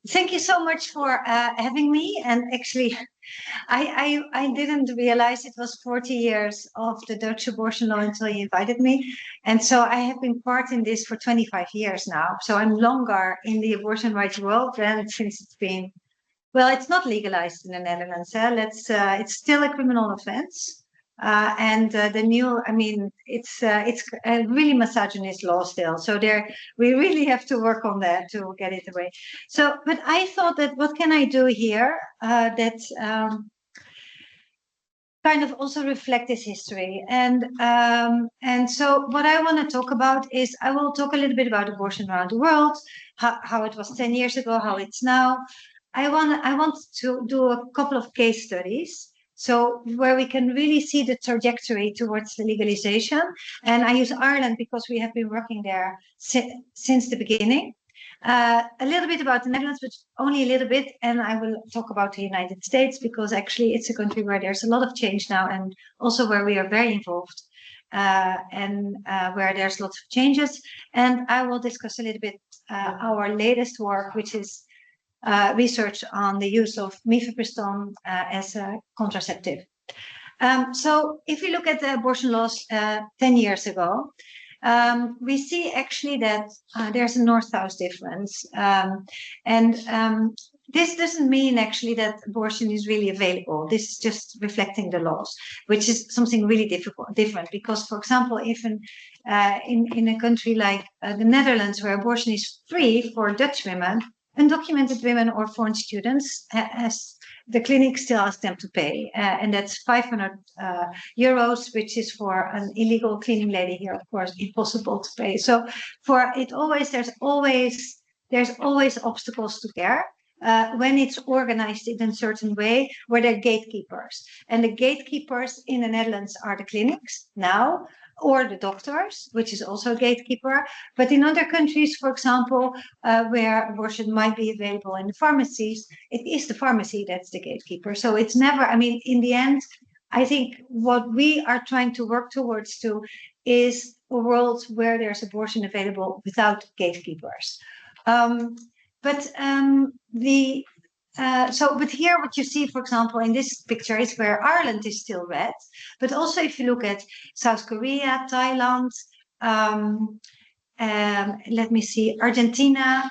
Thank you so much for having me. And actually, I didn't realize it was 40 years of the Dutch abortion law until you invited me. And so I have been part in this for 25 years now. So I'm longer in the abortion rights world than since it's been, well, it's not legalized in the Netherlands. It's still a criminal offense. The new, I mean, it's a really misogynist law still. So we really have to work on that to get it away. So, but I thought that what can I do here that kind of also reflect this history. And so what I want to talk about is I will talk a little bit about abortion around the world, how it was 10 years ago, how it's now. I want to do a couple of case studies. So where we can really see the trajectory towards the legalization. And I use Ireland because we have been working there since the beginning. A little bit about the Netherlands, but only a little bit. And I will talk about the United States because actually it's a country where there's a lot of change now and also where we are very involved and where there's lots of changes. And I will discuss a little bit our latest work, which is research on the use of mifepristone as a contraceptive. So if we look at the abortion laws 10 years ago, we see actually that there's a north-south difference. This doesn't mean actually that abortion is really available. This is just reflecting the laws, which is something really different. Because, for example, even in a country like the Netherlands, where abortion is free for Dutch women, undocumented women or foreign students, as the clinic still asks them to pay, and that's 500 euros, which is for an illegal cleaning lady here, of course, impossible to pay. So there's always obstacles to care when it's organized in a certain way, where there are gatekeepers, and the gatekeepers in the Netherlands are the clinics now, or the doctors, which is also a gatekeeper. But in other countries, for example, where abortion might be available in the pharmacies, it is the pharmacy that's the gatekeeper. So it's never, I mean, in the end, I think what we are trying to work towards is a world where there's abortion available without gatekeepers. But here what you see, for example, in this picture is where Ireland is still red. But also if you look at South Korea, Thailand, let me see, Argentina,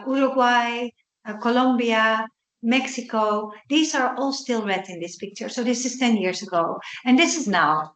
Uruguay, Colombia, Mexico, these are all still red in this picture. So this is 10 years ago, and this is now.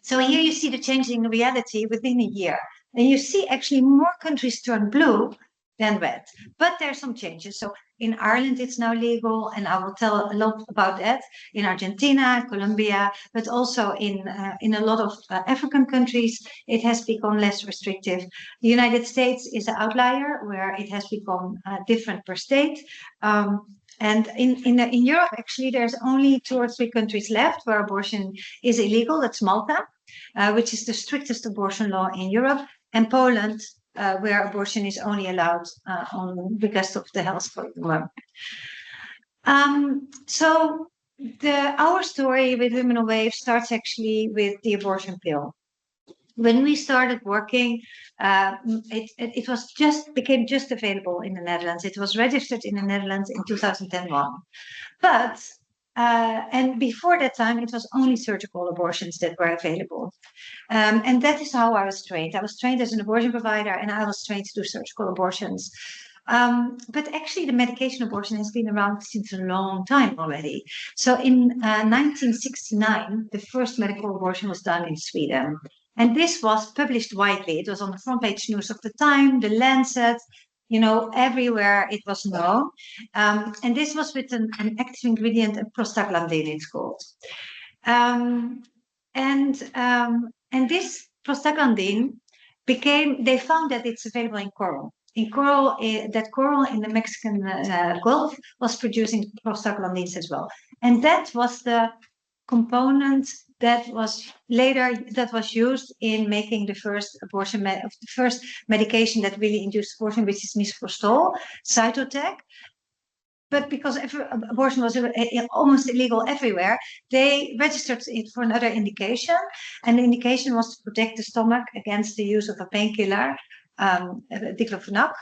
So here you see the changing reality within a year. And you see actually more countries turn blue than red. But there are some changes. So in Ireland, it's now legal, and I will tell a lot about that. In Argentina, Colombia, but also in a lot of African countries, it has become less restrictive. The United States is an outlier where it has become different per state. And in Europe, actually, there's only 2 or 3 countries left where abortion is illegal. That's Malta, which is the strictest abortion law in Europe, and Poland, where abortion is only allowed on because of the health for the woman. So our story with Women on Wave starts actually with the abortion pill. When we started working, it became just available in the Netherlands. It was registered in the Netherlands in 2001, but and before that time, it was only surgical abortions that were available. And that is how I was trained. I was trained as an abortion provider, and I was trained to do surgical abortions. But actually, the medication abortion has been around since a long time already. So in 1969, the first medical abortion was done in Sweden. And this was published widely. It was on the front page news of the Time, the Lancet, everywhere it was known. And this was with an active ingredient, a prostaglandin, it's called. And this prostaglandin they found that it's available in coral. That coral in the Mexican Gulf was producing prostaglandins as well. And that was the component that was used in making the first the first medication that really induced abortion, which is misoprostol, Cytotec. But because abortion was almost illegal everywhere, they registered it for another indication. And the indication was to protect the stomach against the use of a painkiller, diclofenac.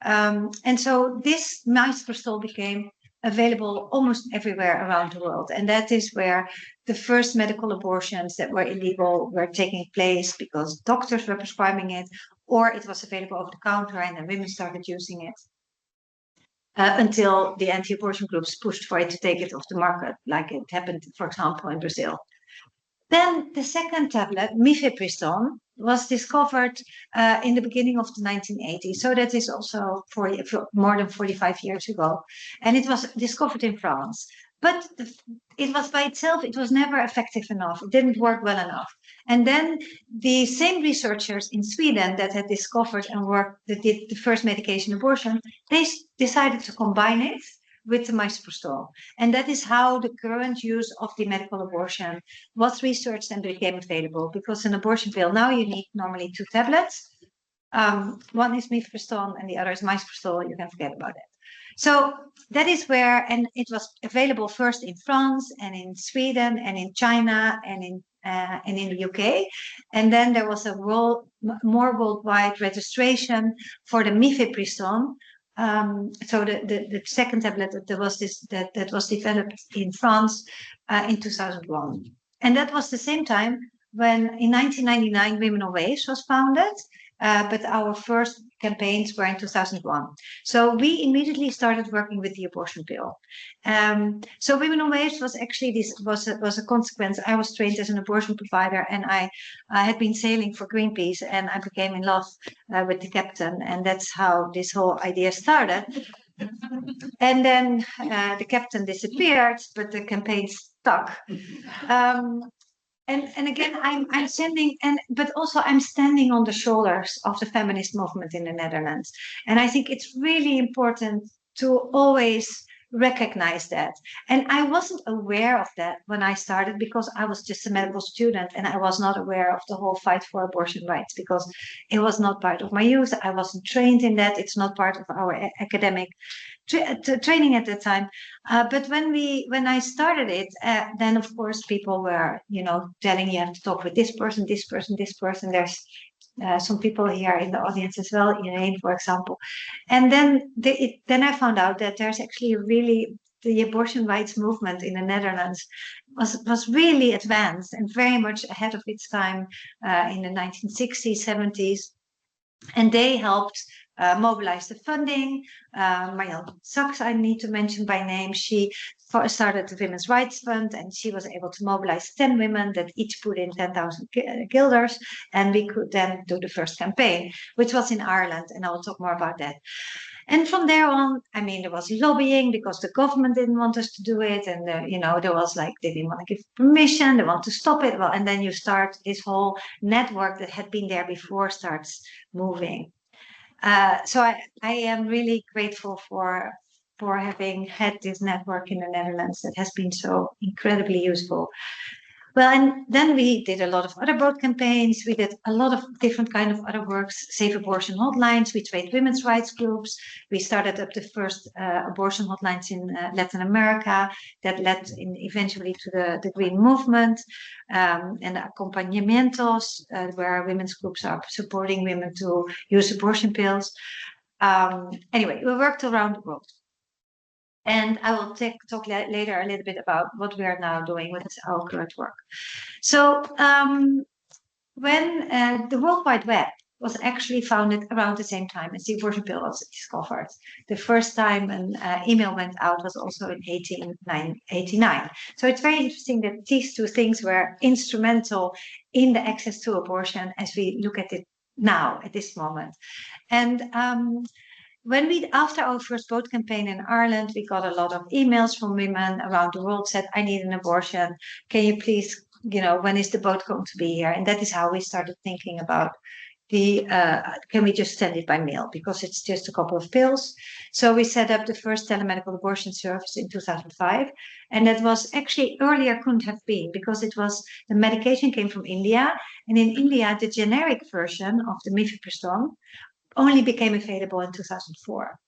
And so this misoprostol became available almost everywhere around the world. And that is where the first medical abortions that were illegal were taking place because doctors were prescribing it, or it was available over the counter and then women started using it. Until the anti-abortion groups pushed for it to take it off the market, like it happened, for example, in Brazil. Then the second tablet, mifepristone, was discovered in the beginning of the 1980s. So that is also for more than 45 years ago. And it was discovered in France. But it was by itself, it was never effective enough. It didn't work well enough. And then the same researchers in Sweden that had discovered and worked, that did the first medication abortion, they decided to combine it with the misoprostol. And that is how the current use of the medical abortion was researched and became available. Because an abortion pill, now you need normally 2 tablets. One is mifepristone and the other is misoprostol. You can forget about it. So that is where, and it was available first in France and in Sweden and in China and in the UK. And then there was a more worldwide registration for the mifepristone. So the second tablet that was developed in France in 2001. And that was the same time when in 1999 Women on Waves was founded. But our first campaigns were in 2001. So we immediately started working with the abortion pill. So Women on Waves was actually, this was a consequence. I was trained as an abortion provider, and I had been sailing for Greenpeace, and I became in love with the captain, and that's how this whole idea started. And then the captain disappeared, but the campaign stuck. And again, I'm standing, but also I'm standing on the shoulders of the feminist movement in the Netherlands. And I think it's really important to always recognize that. And I wasn't aware of that when I started because I was just a medical student and I was not aware of the whole fight for abortion rights because it was not part of my youth. I wasn't trained in that. It's not part of our academic training at the time. But when I started it, then of course people were, telling you have to talk with this person, this person, this person. There's some people here in the audience as well, Elaine, for example. And then I found out that there's actually really the abortion rights movement in the Netherlands was really advanced and very much ahead of its time in the 1960s, 70s. And they helped mobilize the funding. Marielle Sachs, I need to mention by name. She started the Women's Rights Fund, and she was able to mobilize 10 women that each put in 10,000 guilders, and we could then do the first campaign, which was in Ireland, and I will talk more about that. And from there on, there was lobbying because the government didn't want us to do it. And, there was like, they didn't want to give permission, they want to stop it. Well, and then you start this whole network that had been there before starts moving. So I am really grateful for having had this network in the Netherlands that has been so incredibly useful. Well, and then we did a lot of other broad campaigns. We did a lot of different kind of other works, safe abortion hotlines. We trained women's rights groups. We started up the first abortion hotlines in Latin America that led eventually to the Green Movement and acompañamientos where women's groups are supporting women to use abortion pills. Anyway, we worked around the world. And I will talk later a little bit about what we are now doing with our current work. So when the World Wide Web was actually founded around the same time as the abortion pill was discovered, the first time an email went out was also in 1889. So it's very interesting that these two things were instrumental in the access to abortion as we look at it now, at this moment. And after our first vote campaign in Ireland, we got a lot of emails from women around the world said, I need an abortion. Can you please, when is the vote going to be here? And that is how we started thinking about can we just send it by mail? Because it's just a couple of pills. So we set up the first telemedical abortion service in 2005. And that was actually earlier couldn't have been because the medication came from India. And in India, the generic version of the mifepristone only became available in 2004.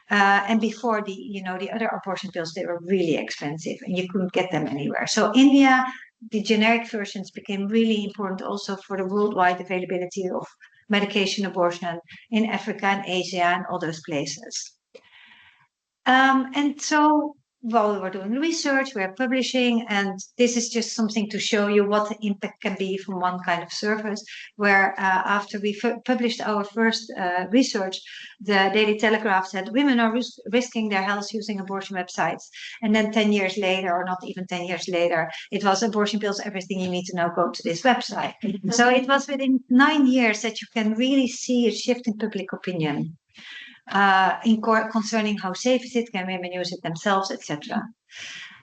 And before the other abortion pills, they were really expensive and you couldn't get them anywhere. So India, the generic versions became really important also for the worldwide availability of medication abortion in Africa and Asia and all those places. And so while we were doing research, we are publishing, and this is just something to show you what the impact can be from one kind of service, where after we published our first research, the Daily Telegraph said women are risking their health using abortion websites. And then 10 years later, or not even 10 years later, it was abortion pills, everything you need to know, go to this website. So it was within 9 years that you can really see a shift in public opinion. Concerning how safe is it, can women use it themselves, etc.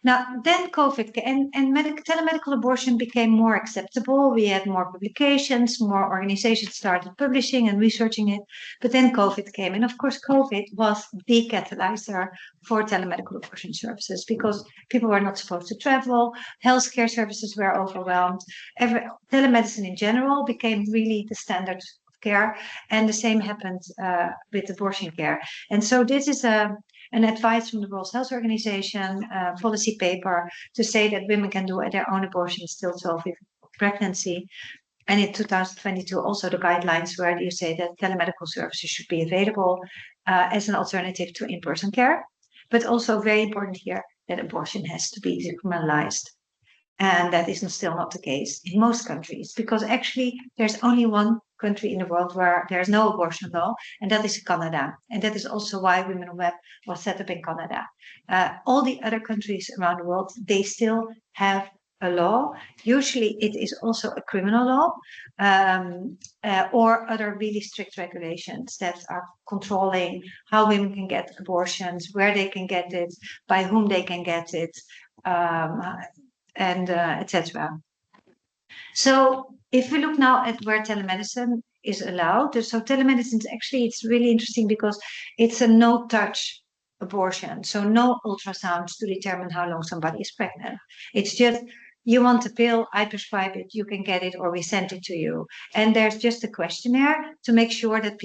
Now, then COVID and telemedical abortion became more acceptable. We had more publications, more organizations started publishing and researching it. But then COVID came, and of course, COVID was the catalyzer for telemedical abortion services because people were not supposed to travel, healthcare services were overwhelmed. Telemedicine in general became really the standard care, and the same happened with abortion care. And so this is an advice from the World Health Organization policy paper to say that women can do their own abortions till 12 weeks of pregnancy. And in 2022, also the guidelines where you say that telemedical services should be available as an alternative to in-person care. But also very important here that abortion has to be decriminalized. And that is still not the case in most countries, because actually there's only one country in the world where there's no abortion law, and that is Canada. And that is also why Women on Web was set up in Canada. All the other countries around the world, they still have a law. Usually it is also a criminal law or other really strict regulations that are controlling how women can get abortions, where they can get it, by whom they can get it, and etc. So if we look now at where telemedicine is allowed, so telemedicine is actually, it's really interesting because it's a no-touch abortion. So no ultrasounds to determine how long somebody is pregnant. It's just, you want a pill, I prescribe it, you can get it, or we send it to you. And there's just a questionnaire to make sure that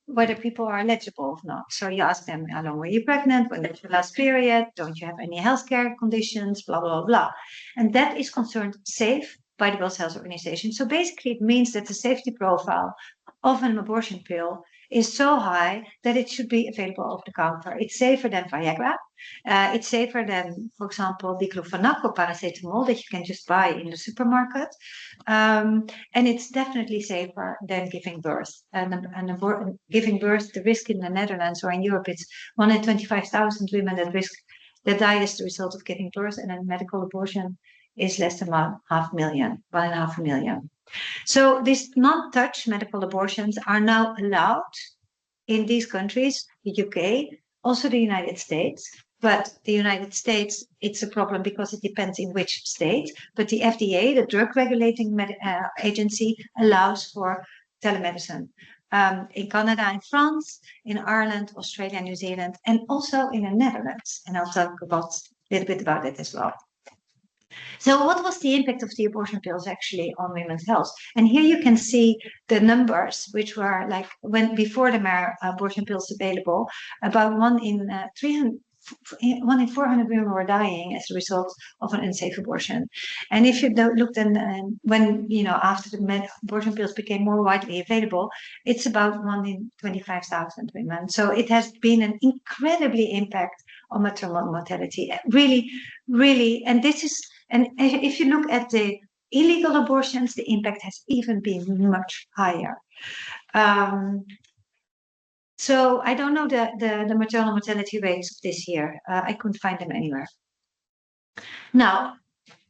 whether people are eligible or not. So you ask them, how long were you pregnant? When was your last period? Don't you have any healthcare conditions? Blah, blah, blah. And that is considered safe by the World Health Organization. So basically it means that the safety profile of an abortion pill is so high that it should be available over the counter. It's safer than Viagra. It's safer than, for example, diclofenac or paracetamol that you can just buy in the supermarket. And it's definitely safer than giving birth. And giving birth, the risk in the Netherlands or in Europe, it's 1 in 25,000 women that die as the result of giving birth, and a medical abortion is less than 1.5 million. So these non-touch medical abortions are now allowed in these countries, the UK, also the United States. But the United States, it's a problem because it depends in which state. But the FDA, the drug regulating agency, allows for telemedicine. In Canada and France, in Ireland, Australia, New Zealand, and also in the Netherlands. And I'll talk a little bit about it as well. So what was the impact of the abortion pills actually on women's health? And here you can see the numbers, which were like before the abortion pills available, about 1 in 400 women were dying as a result of an unsafe abortion. And if you look then when, after the abortion pills became more widely available, it's about 1 in 25,000 women. So it has been an incredibly impact on maternal mortality. Really, really, and if you look at the illegal abortions, the impact has even been much higher. So I don't know the maternal mortality rates of this year. I couldn't find them anywhere. Now,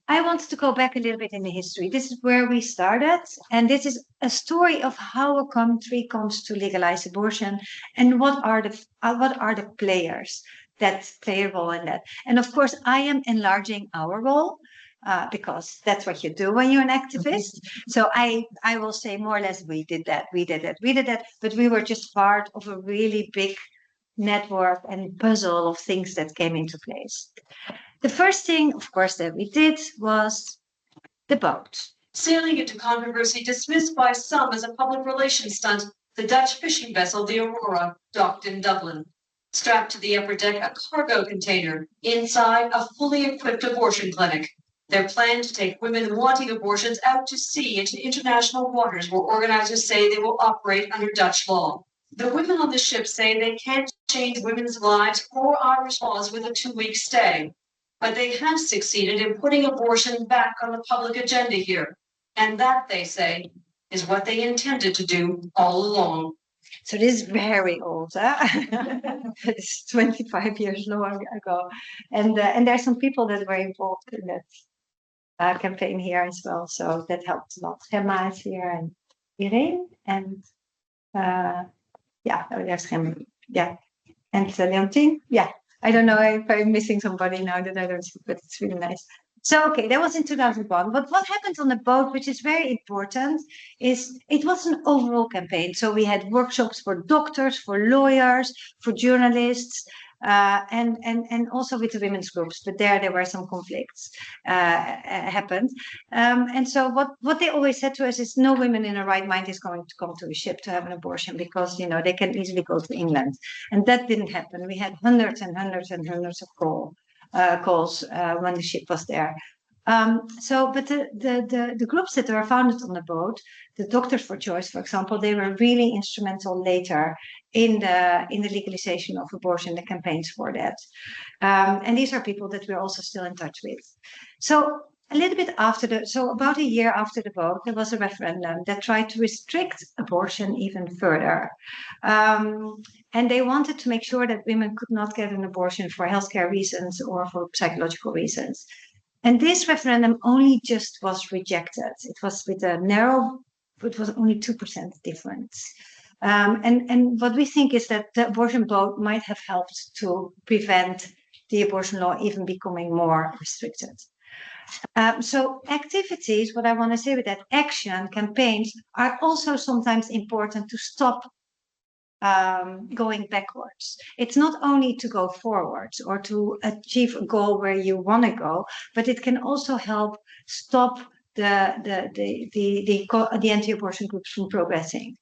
I wanted to go back a little bit in the history. This is where we started, and this is a story of how a country comes to legalize abortion, and what are the players that play a role in that. And of course, I am enlarging our role. Because that's what you do when you're an activist. So I will say more or less, we did that, but we were just part of a really big network and puzzle of things that came into place. The first thing, of course, that we did was the boat. Sailing into controversy dismissed by some as a public relations stunt, the Dutch fishing vessel, the Aurora, docked in Dublin. Strapped to the upper deck, a cargo container, inside a fully equipped abortion clinic. Their plan to take women wanting abortions out to sea into international waters where organizers say they will operate under Dutch law. The women on the ship say they can't change women's lives or Irish laws with a 2-week stay, but they have succeeded in putting abortion back on the public agenda here. And that, they say, is what they intended to do all along. So this is very old, huh? It's 25 years long ago. And there are some people that were involved in that campaign here as well. So that helped a lot. Gemma is here and Irene and there's Gemma. Yeah. And Leontine. Yeah. I don't know if I'm missing somebody now that I don't see, but it's really nice. So, okay, that was in 2001. But what happened on the boat, which is very important, is it was an overall campaign. So we had workshops for doctors, for lawyers, for journalists, and also with the women's groups. But there were some conflicts happened. And so what they always said to us is no women in a right mind is going to come to a ship to have an abortion because, they can easily go to England. And that didn't happen. We had hundreds and hundreds and hundreds of calls when the ship was there. But the groups that were founded on the boat, the Doctors for Choice, for example, they were really instrumental later in the legalization of abortion, the campaigns for that. And these are people that we're also still in touch with. So a little bit after about a year after the vote, there was a referendum that tried to restrict abortion even further. And they wanted to make sure that women could not get an abortion for healthcare reasons or for psychological reasons. And this referendum only just was rejected. It was with a narrow, it was only 2% difference. And what we think is that the abortion vote might have helped to prevent the abortion law even becoming more restricted. So activities, what I want to say with that, action, campaigns are also sometimes important to stop going backwards. It's not only to go forwards or to achieve a goal where you want to go, but it can also help stop the anti-abortion groups from progressing.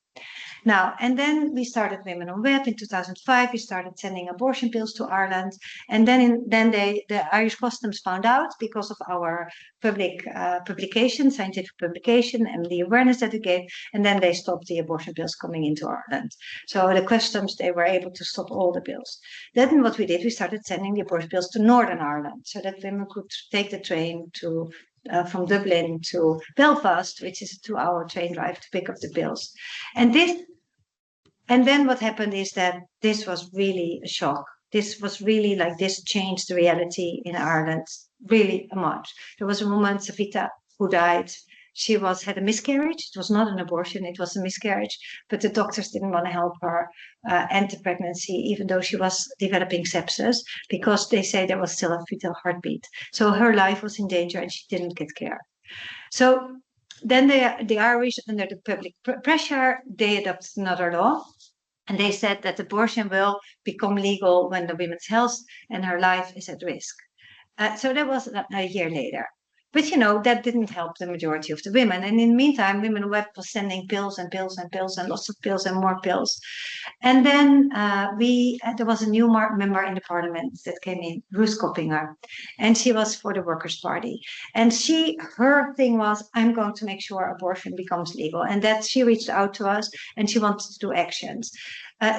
Now, and then we started Women on Web in 2005. We started sending abortion pills to Ireland, and then the Irish Customs found out because of our public publication, scientific publication, and the awareness that we gave, and then they stopped the abortion pills coming into Ireland. So the customs, they were able to stop all the pills. Then what we did, we started sending the abortion pills to Northern Ireland, so that women could take the train to from Dublin to Belfast, which is a 2-hour train drive to pick up the pills. And then what happened is that this was really a shock. This was really this changed the reality in Ireland really much. There was a woman, Savita, who died. She had a miscarriage. It was not an abortion, it was a miscarriage, but the doctors didn't want to help her end the pregnancy, even though she was developing sepsis, because they say there was still a fetal heartbeat. So her life was in danger and she didn't get care. So then the Irish, under the public pressure, they adopted another law. And they said that abortion will become legal when the woman's health and her life is at risk. So that was a year later. But, that didn't help the majority of the women. And in the meantime, Women on Web was sending pills and pills and pills and lots of pills and more pills. And then there was a new member in the parliament that came in, Ruth Koppinger, and she was for the Workers' Party. And her thing was, I'm going to make sure abortion becomes legal. And that she reached out to us and she wanted to do actions.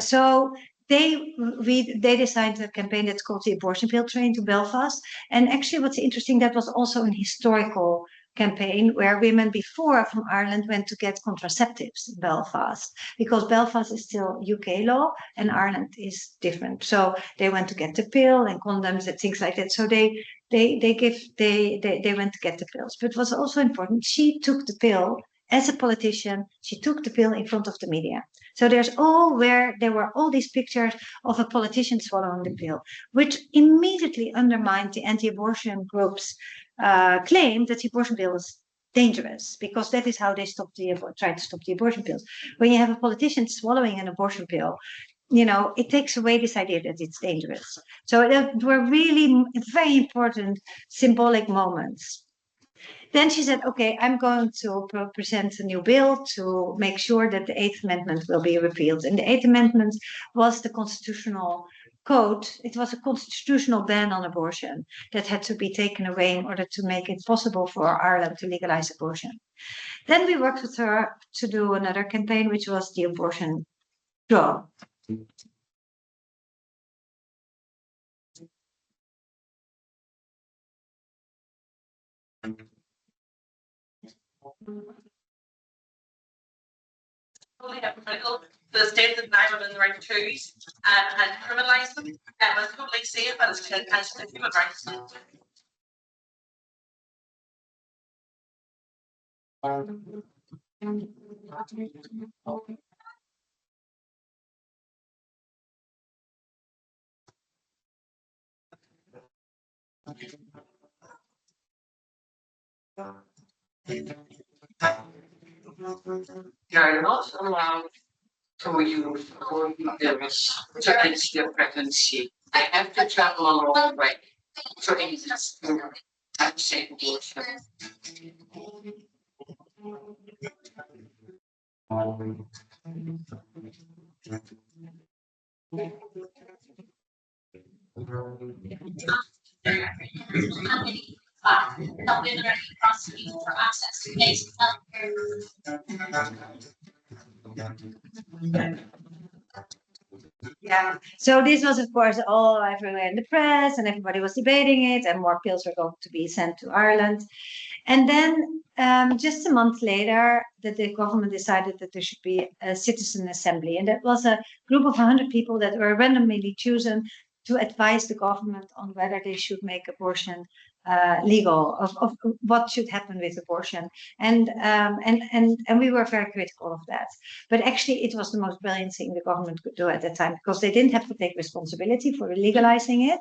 So they designed a campaign that's called the Abortion Pill Train to Belfast. And actually what's interesting, that was also an historical campaign where women before from Ireland went to get contraceptives in Belfast, because Belfast is still UK law and Ireland is different. So they went to get the pill and condoms and things like that. So they went to get the pills. But what's also important, she took the pill as a politician, she took the pill in front of the media. So there were all these pictures of a politician swallowing the pill, which immediately undermined the anti-abortion groups' claim that the abortion pill is dangerous, because that is how they tried to stop the abortion pills. When you have a politician swallowing an abortion pill, it takes away this idea that it's dangerous. So there were really very important symbolic moments. Then she said, okay, I'm going to present a new bill to make sure that the 8th Amendment will be repealed. And the 8th Amendment was the constitutional code, it was a constitutional ban on abortion that had to be taken away in order to make it possible for Ireland to legalize abortion. Then we worked with her to do another campaign, which was the abortion law. The state that now in the right to choose and criminalise them was totally safe as human rights. You're not allowed to use pills to end your pregnancy. They have to travel a long way to have safe abortion. Not being ready to prosecute for access to basic Yeah. So this was, of course, all everywhere in the press, and everybody was debating it, and more pills were going to be sent to Ireland. And then just a month later, the government decided that there should be a citizen assembly, and that was a group of 100 people that were randomly chosen to advise the government on whether they should make abortion legal, of what should happen with abortion, and we were very critical of that. But actually, it was the most brilliant thing the government could do at that time, because they didn't have to take responsibility for legalizing it,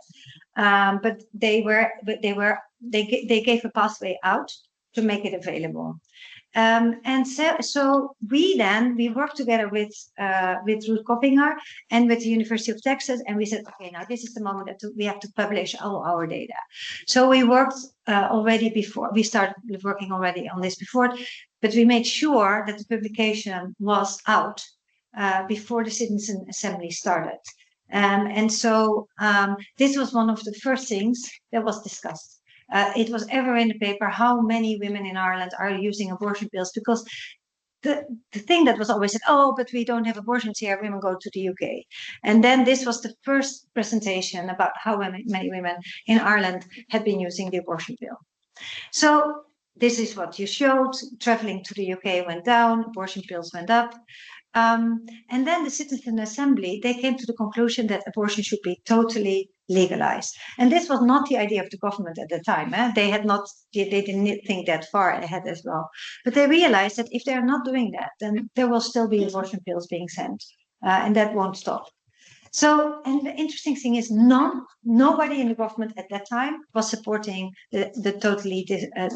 but they gave a pathway out to make it available. And so we worked together with Ruth Koppinger and with the University of Texas, and we said, okay, now this is the moment that we have to publish all our data. So we worked already before, we started working already on this before, but we made sure that the publication was out before the Citizen Assembly started. And so this was one of the first things that was discussed. It was ever in the paper how many women in Ireland are using abortion pills, because the thing that was always said, oh, but we don't have abortions here, women go to the UK. And then this was the first presentation about how many women in Ireland had been using the abortion pill. So this is what you showed. Traveling to the UK went down, abortion pills went up. And then the Citizen Assembly, they came to the conclusion that abortion should be totally legalized. And this was not the idea of the government at the time. They didn't think that far ahead as well. But they realized that if they're not doing that, then there will still be abortion pills being sent, and that won't stop. So, and the interesting thing is, nobody in the government at that time was supporting the totally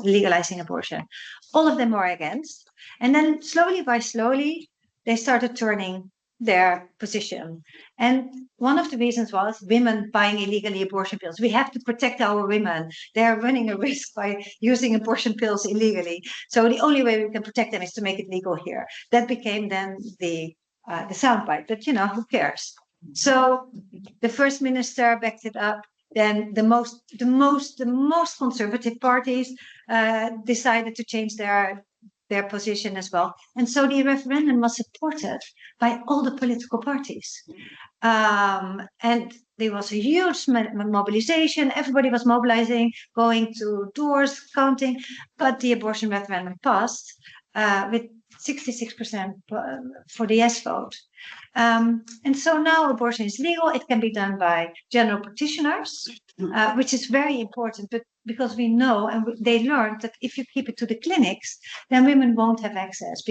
legalizing abortion. All of them were against. And then slowly by slowly, they started turning their position. And one of the reasons was women buying illegally abortion pills. We have to protect our women. They are running a risk by using abortion pills illegally. So the only way we can protect them is to make it legal here. That became then the soundbite. But who cares? So the first minister backed it up. Then the most conservative parties decided to change their position as well. And so the referendum was supported by all the political parties. And there was a huge mobilization. Everybody was mobilizing, going to doors, counting. But the abortion referendum passed with 66% for the yes vote. And so now abortion is legal. It can be done by general practitioners, which is very important, but because we know and they learned that if you keep it to the clinics, then women won't have access,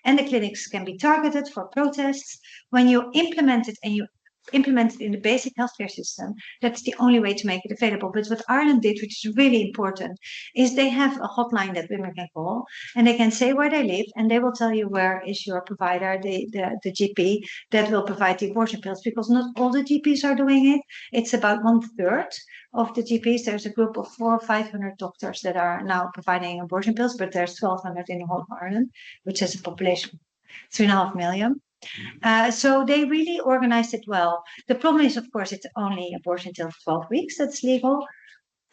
and the clinics can be targeted for protests. When you implement it and you implement it in the basic healthcare system, that's the only way to make it available. But what Ireland did, which is really important, is they have a hotline that women can call, and they can say where they live, and they will tell you where is your provider, the GP that will provide the abortion pills, because not all the GPs are doing it. It's about 1/3 of the GPs. There's a group of 400 or 500 doctors that are now providing abortion pills, but there's 1,200 in the whole of Ireland, which has a population of 3.5 million. So they really organized it well. The problem is, of course, it's only abortion till 12 weeks that's legal,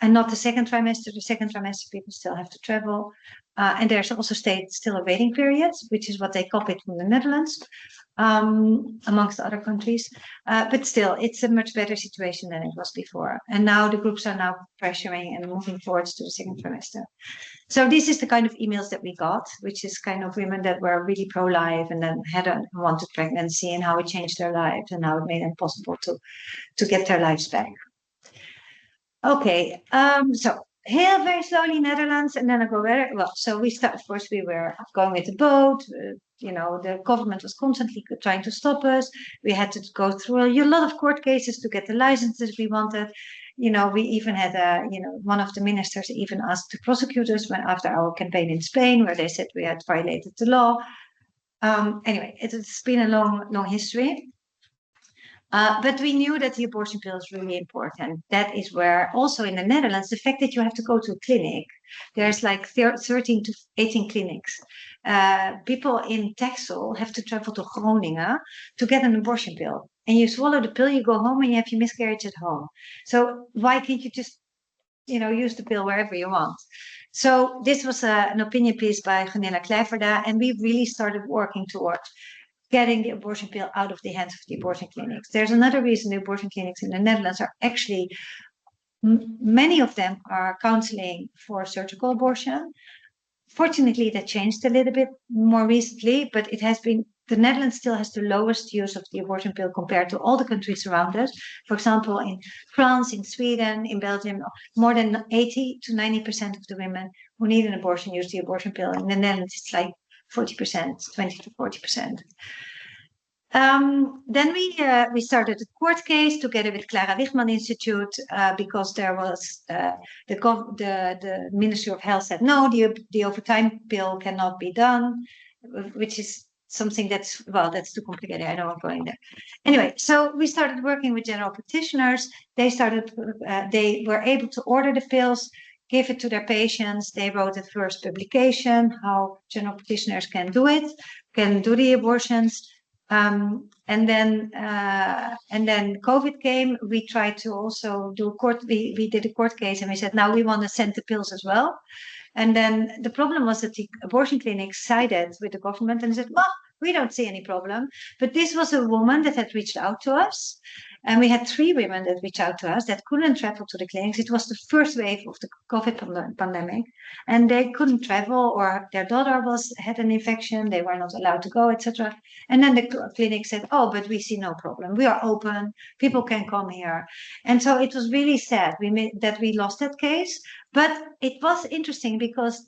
and not the second trimester. The second trimester, people still have to travel. And there's also still a waiting period, which is what they copied from the Netherlands, amongst other countries. But still, it's a much better situation than it was before. And now the groups are now pressuring and moving forwards to the second trimester. So this is the kind of emails that we got, which is kind of women that were really pro-life and then had a unwanted pregnancy and how it changed their lives and how it made it possible to get their lives back. Okay, so here very slowly Netherlands, and then I go very well. So we start. Of course, we were going with the boat. The government was constantly trying to stop us. We had to go through a lot of court cases to get the licenses we wanted. We even had one of the ministers even asked the prosecutors after our campaign in Spain, where they said we had violated the law. Anyway, it's been a long history. But we knew that the abortion pill is really important. That is where also in the Netherlands, the fact that you have to go to a clinic, there's like 13 to 18 clinics. People in Texel have to travel to Groningen to get an abortion pill. And you swallow the pill, you go home and you have your miscarriage at home. So why can't you just, use the pill wherever you want? So this was an opinion piece by Gunilla Kleiverda, and we really started working towards getting the abortion pill out of the hands of the abortion clinics. There's another reason the abortion clinics in the Netherlands are actually, many of them are counseling for surgical abortion. Fortunately, that changed a little bit more recently, but the Netherlands still has the lowest use of the abortion pill compared to all the countries around us. For example, in France, in Sweden, in Belgium, more than 80 to 90% of the women who need an abortion use the abortion pill. In the Netherlands, it's like 40%, 20 to 40%. Then we started a court case together with Clara Wichmann Institute because there was the Ministry of Health said no, the overtime pill cannot be done, which is something that's too complicated. I don't want to go in there. Anyway, so we started working with general practitioners. They were able to order the pills, give it to their patients. They wrote the first publication, how general practitioners can do the abortions. And then COVID came. We tried to also do we did a court case, and we said, now we want to send the pills as well. And then the problem was that the abortion clinic sided with the government and said, well, we don't see any problem. But this was a woman that had reached out to us. And we had 3 women that reached out to us that couldn't travel to the clinics. It was the first wave of the COVID pandemic, and they couldn't travel, or their daughter had an infection. They were not allowed to go, etc. And then the clinic said, "Oh, but we see no problem. We are open. People can come here." And so it was really sad that we lost that case. But it was interesting because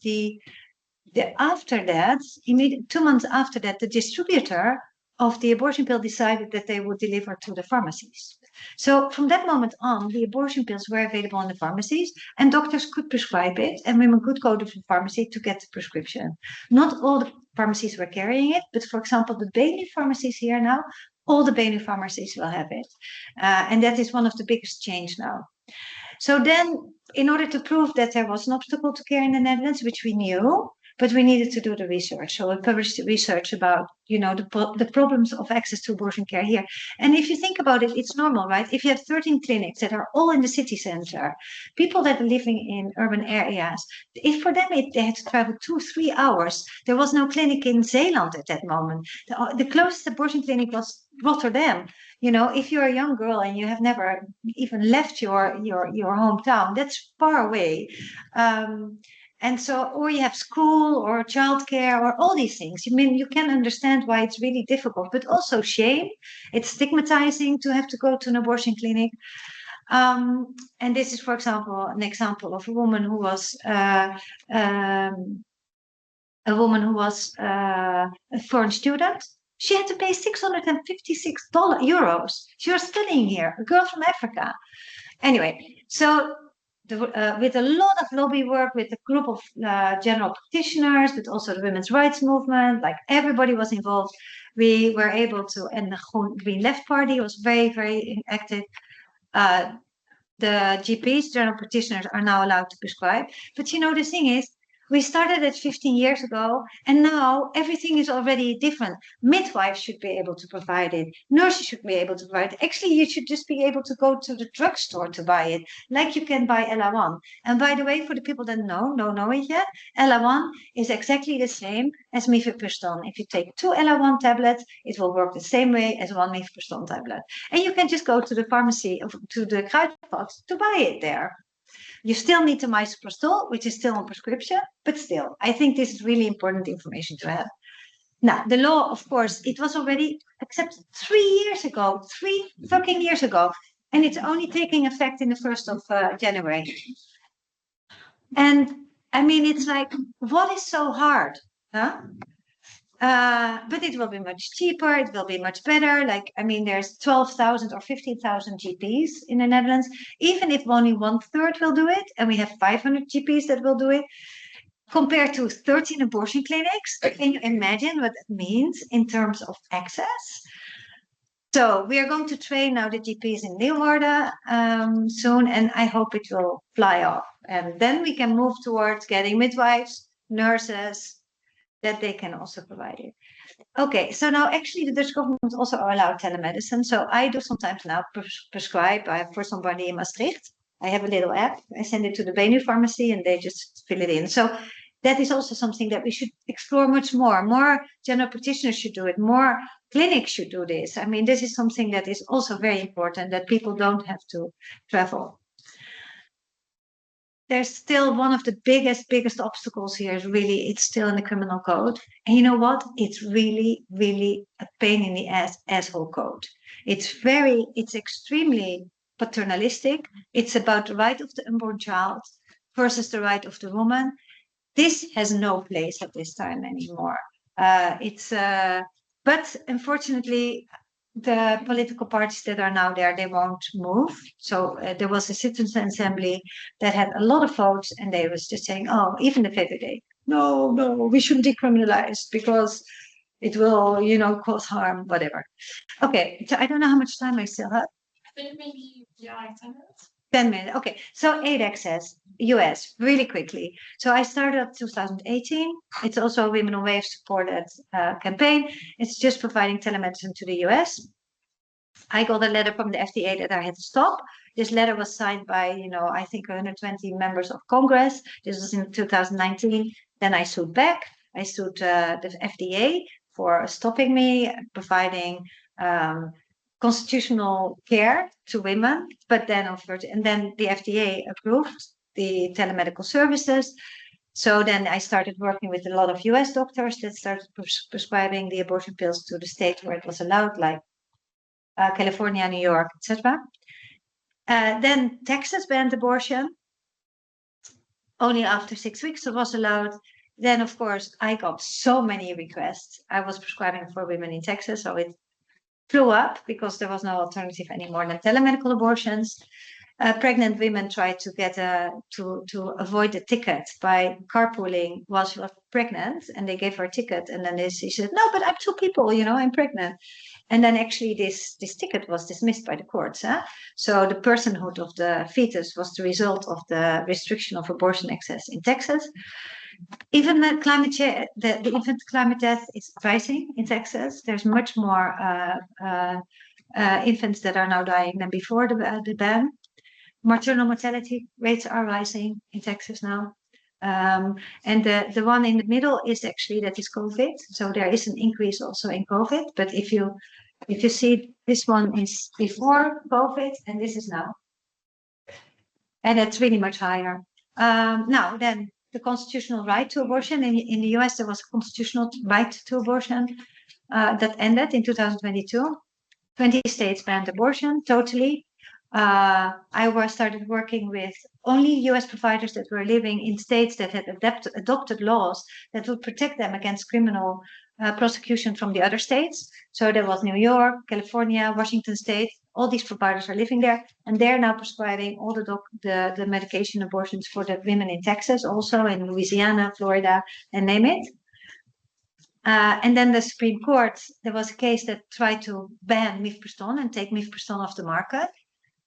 after that, 2 months after that, the distributor of the abortion pill decided that they would deliver to the pharmacies. So from that moment on, the abortion pills were available in the pharmacies, and doctors could prescribe it, and women could go to the pharmacy to get the prescription. Not all the pharmacies were carrying it, but for example, the Benelux pharmacies here now, all the Benelux pharmacies will have it. And that is one of the biggest change now. So then, in order to prove that there was an obstacle to care in the Netherlands, which we knew, but we needed to do the research. So we published research about, the problems of access to abortion care here. And if you think about it, it's normal, right? If you have 13 clinics that are all in the city center, people that are living in urban areas, if for them they had to travel 2-3 hours, there was no clinic in Zeeland at that moment. The closest abortion clinic was Rotterdam. If you're a young girl and you have never even left your hometown, that's far away. And so, or you have school or childcare or all these things. You can understand why it's really difficult, but also shame. It's stigmatizing to have to go to an abortion clinic. And this is, for example, an example of a woman who was a foreign student. She had to pay €656. She was studying here, a girl from Africa. Anyway, so with a lot of lobby work with a group of general practitioners, but also the women's rights movement, like everybody was involved, we were able to, and the Green Left Party was very, very active. The GPs, general practitioners, are now allowed to prescribe. But the thing is, We started it 15 years ago, and now everything is already different. Midwives should be able to provide it. Nurses should be able to provide it. Actually, you should just be able to go to the drugstore to buy it, like you can buy LR1. And by the way, for the people that don't know it yet, LR1 is exactly the same as mifepristone. If you take 2 LR1 tablets, it will work the same way as 1 mifepristone tablet. And you can just go to the pharmacy, to the Kruidvat to buy it there. You still need the misoprostol, which is still on prescription, but still, I think this is really important information to have. Now, the law, of course, it was already accepted 3 years ago, 3 fucking years ago, and it's only taking effect in the 1st of January. And I mean, it's like, what is so hard, huh? But it will be much cheaper. It will be much better. Like, I mean, there's 12,000 or 15,000 GPs in the Netherlands. Even if only 1/3 will do it, and we have 500 GPs that will do it, compared to 13 abortion clinics, can you imagine what that means in terms of access? So we are going to train now the GPs in Leeuwarden soon, and I hope it will fly off. And then we can move towards getting midwives, nurses, that they can also provide it. Okay, so now actually the Dutch government also allowed telemedicine. So I do sometimes now prescribe for somebody in Maastricht. I have a little app. I send it to the Benu pharmacy and they just fill it in. So that is also something that we should explore much more. More general practitioners should do it. More clinics should do this. I mean, this is something that is also very important, that people don't have to travel. There's still one of the biggest obstacles here is really, it's still in the criminal code. And you know what? It's really, really a pain in the asshole code. It's extremely paternalistic. It's about the right of the unborn child versus the right of the woman. This has no place at this time anymore. But unfortunately, the political parties that are now there, they won't move. So there was a citizens assembly that had a lot of votes, and they was just saying, oh, even the VVD, no, we shouldn't decriminalize because it will, cause harm, whatever. Okay, so I don't know how much time I still have. I think maybe 10 minutes. 10 minutes. Okay, so aid access, US, really quickly. So I started up 2018. It's also a Women on Wave supported campaign. It's just providing telemedicine to the US. I got a letter from the FDA that I had to stop. This letter was signed by, I think 120 members of Congress. This was in 2019. Then I sued back. I sued the FDA for stopping me providing constitutional care to women, but then the FDA approved the telemedical services. So then I started working with a lot of US doctors that started prescribing the abortion pills to the state where it was allowed, like California, New York, etc. Then Texas banned abortion. Only after 6 weeks it was allowed. Then, of course, I got so many requests. I was prescribing for women in Texas, so it flew up because there was no alternative anymore than telemedical abortions. Pregnant women tried to get to avoid the ticket by carpooling while she was pregnant, and they gave her a ticket, and then she said, "No, but I'm 2 people, I'm pregnant." And then actually this ticket was dismissed by the courts. So the personhood of the fetus was the result of the restriction of abortion access in Texas. Even the climate change, the infant climate death is rising in Texas. There's much more infants that are now dying than before the ban. Maternal mortality rates are rising in Texas now. And the one in the middle is actually that is COVID. So there is an increase also in COVID. But if you see, this one is before COVID and this is now. And it's really much higher. Now then, the constitutional right to abortion in the US, there was a constitutional right to abortion that ended in 2022. 20 states banned abortion totally. I started working with only US providers that were living in states that had adopted laws that would protect them against criminal prosecution from the other states. So there was New York, California, Washington State. All these providers are living there, and they're now prescribing all the medication abortions for the women in Texas, also in Louisiana, Florida, and name it. And then the Supreme Court, there was a case that tried to ban mifepristone and take mifepristone off the market.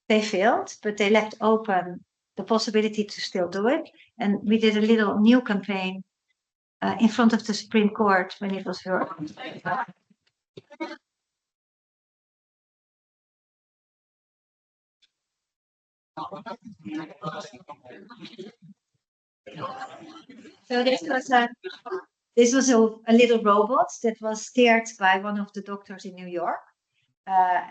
They failed, but they left open the possibility to still do it. And we did a little new campaign in front of the Supreme Court when it was heard. So this was a little robot that was steered by one of the doctors in New York.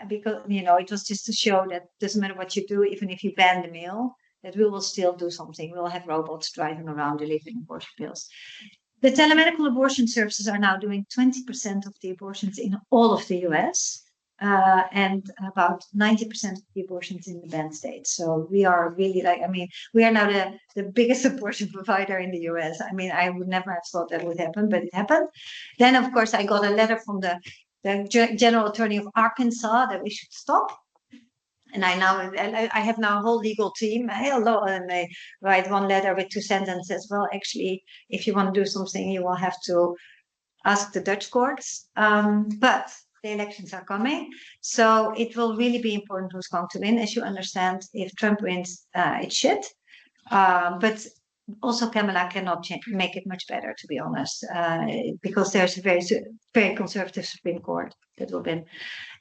Because it was just to show that it doesn't matter what you do, even if you ban the mill, that we will still do something. We'll have robots driving around delivering abortion pills. The telemedical abortion services are now doing 20% of the abortions in all of the US, and about 90% of the abortions in the banned states. So we are really we are now the biggest abortion provider in the US. I would never have thought that would happen, but it happened. Then, of course, I got a letter from the general attorney of Arkansas that we should stop. And I have now a whole legal team. And they write one letter with 2 sentences. Well, actually, if you want to do something, you will have to ask the Dutch courts. But the elections are coming. So it will really be important who's going to win. As you understand, if Trump wins, it's shit. But also Kamala cannot make it much better, to be honest, because there's a very, very conservative Supreme Court that will win.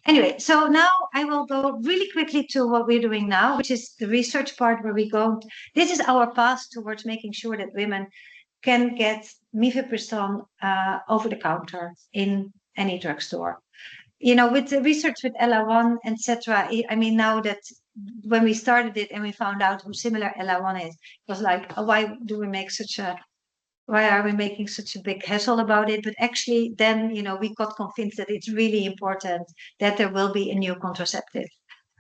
Anyway, so now I will go really quickly to what we're doing now, which is the research part where we go. This is our path towards making sure that women can get mifepristone over the counter in any drugstore. With the research with Ella1, etc. Now that when we started it and we found out how similar Ella1 is, it was like, why are we making such a big hassle about it? But actually, then we got convinced that it's really important that there will be a new contraceptive.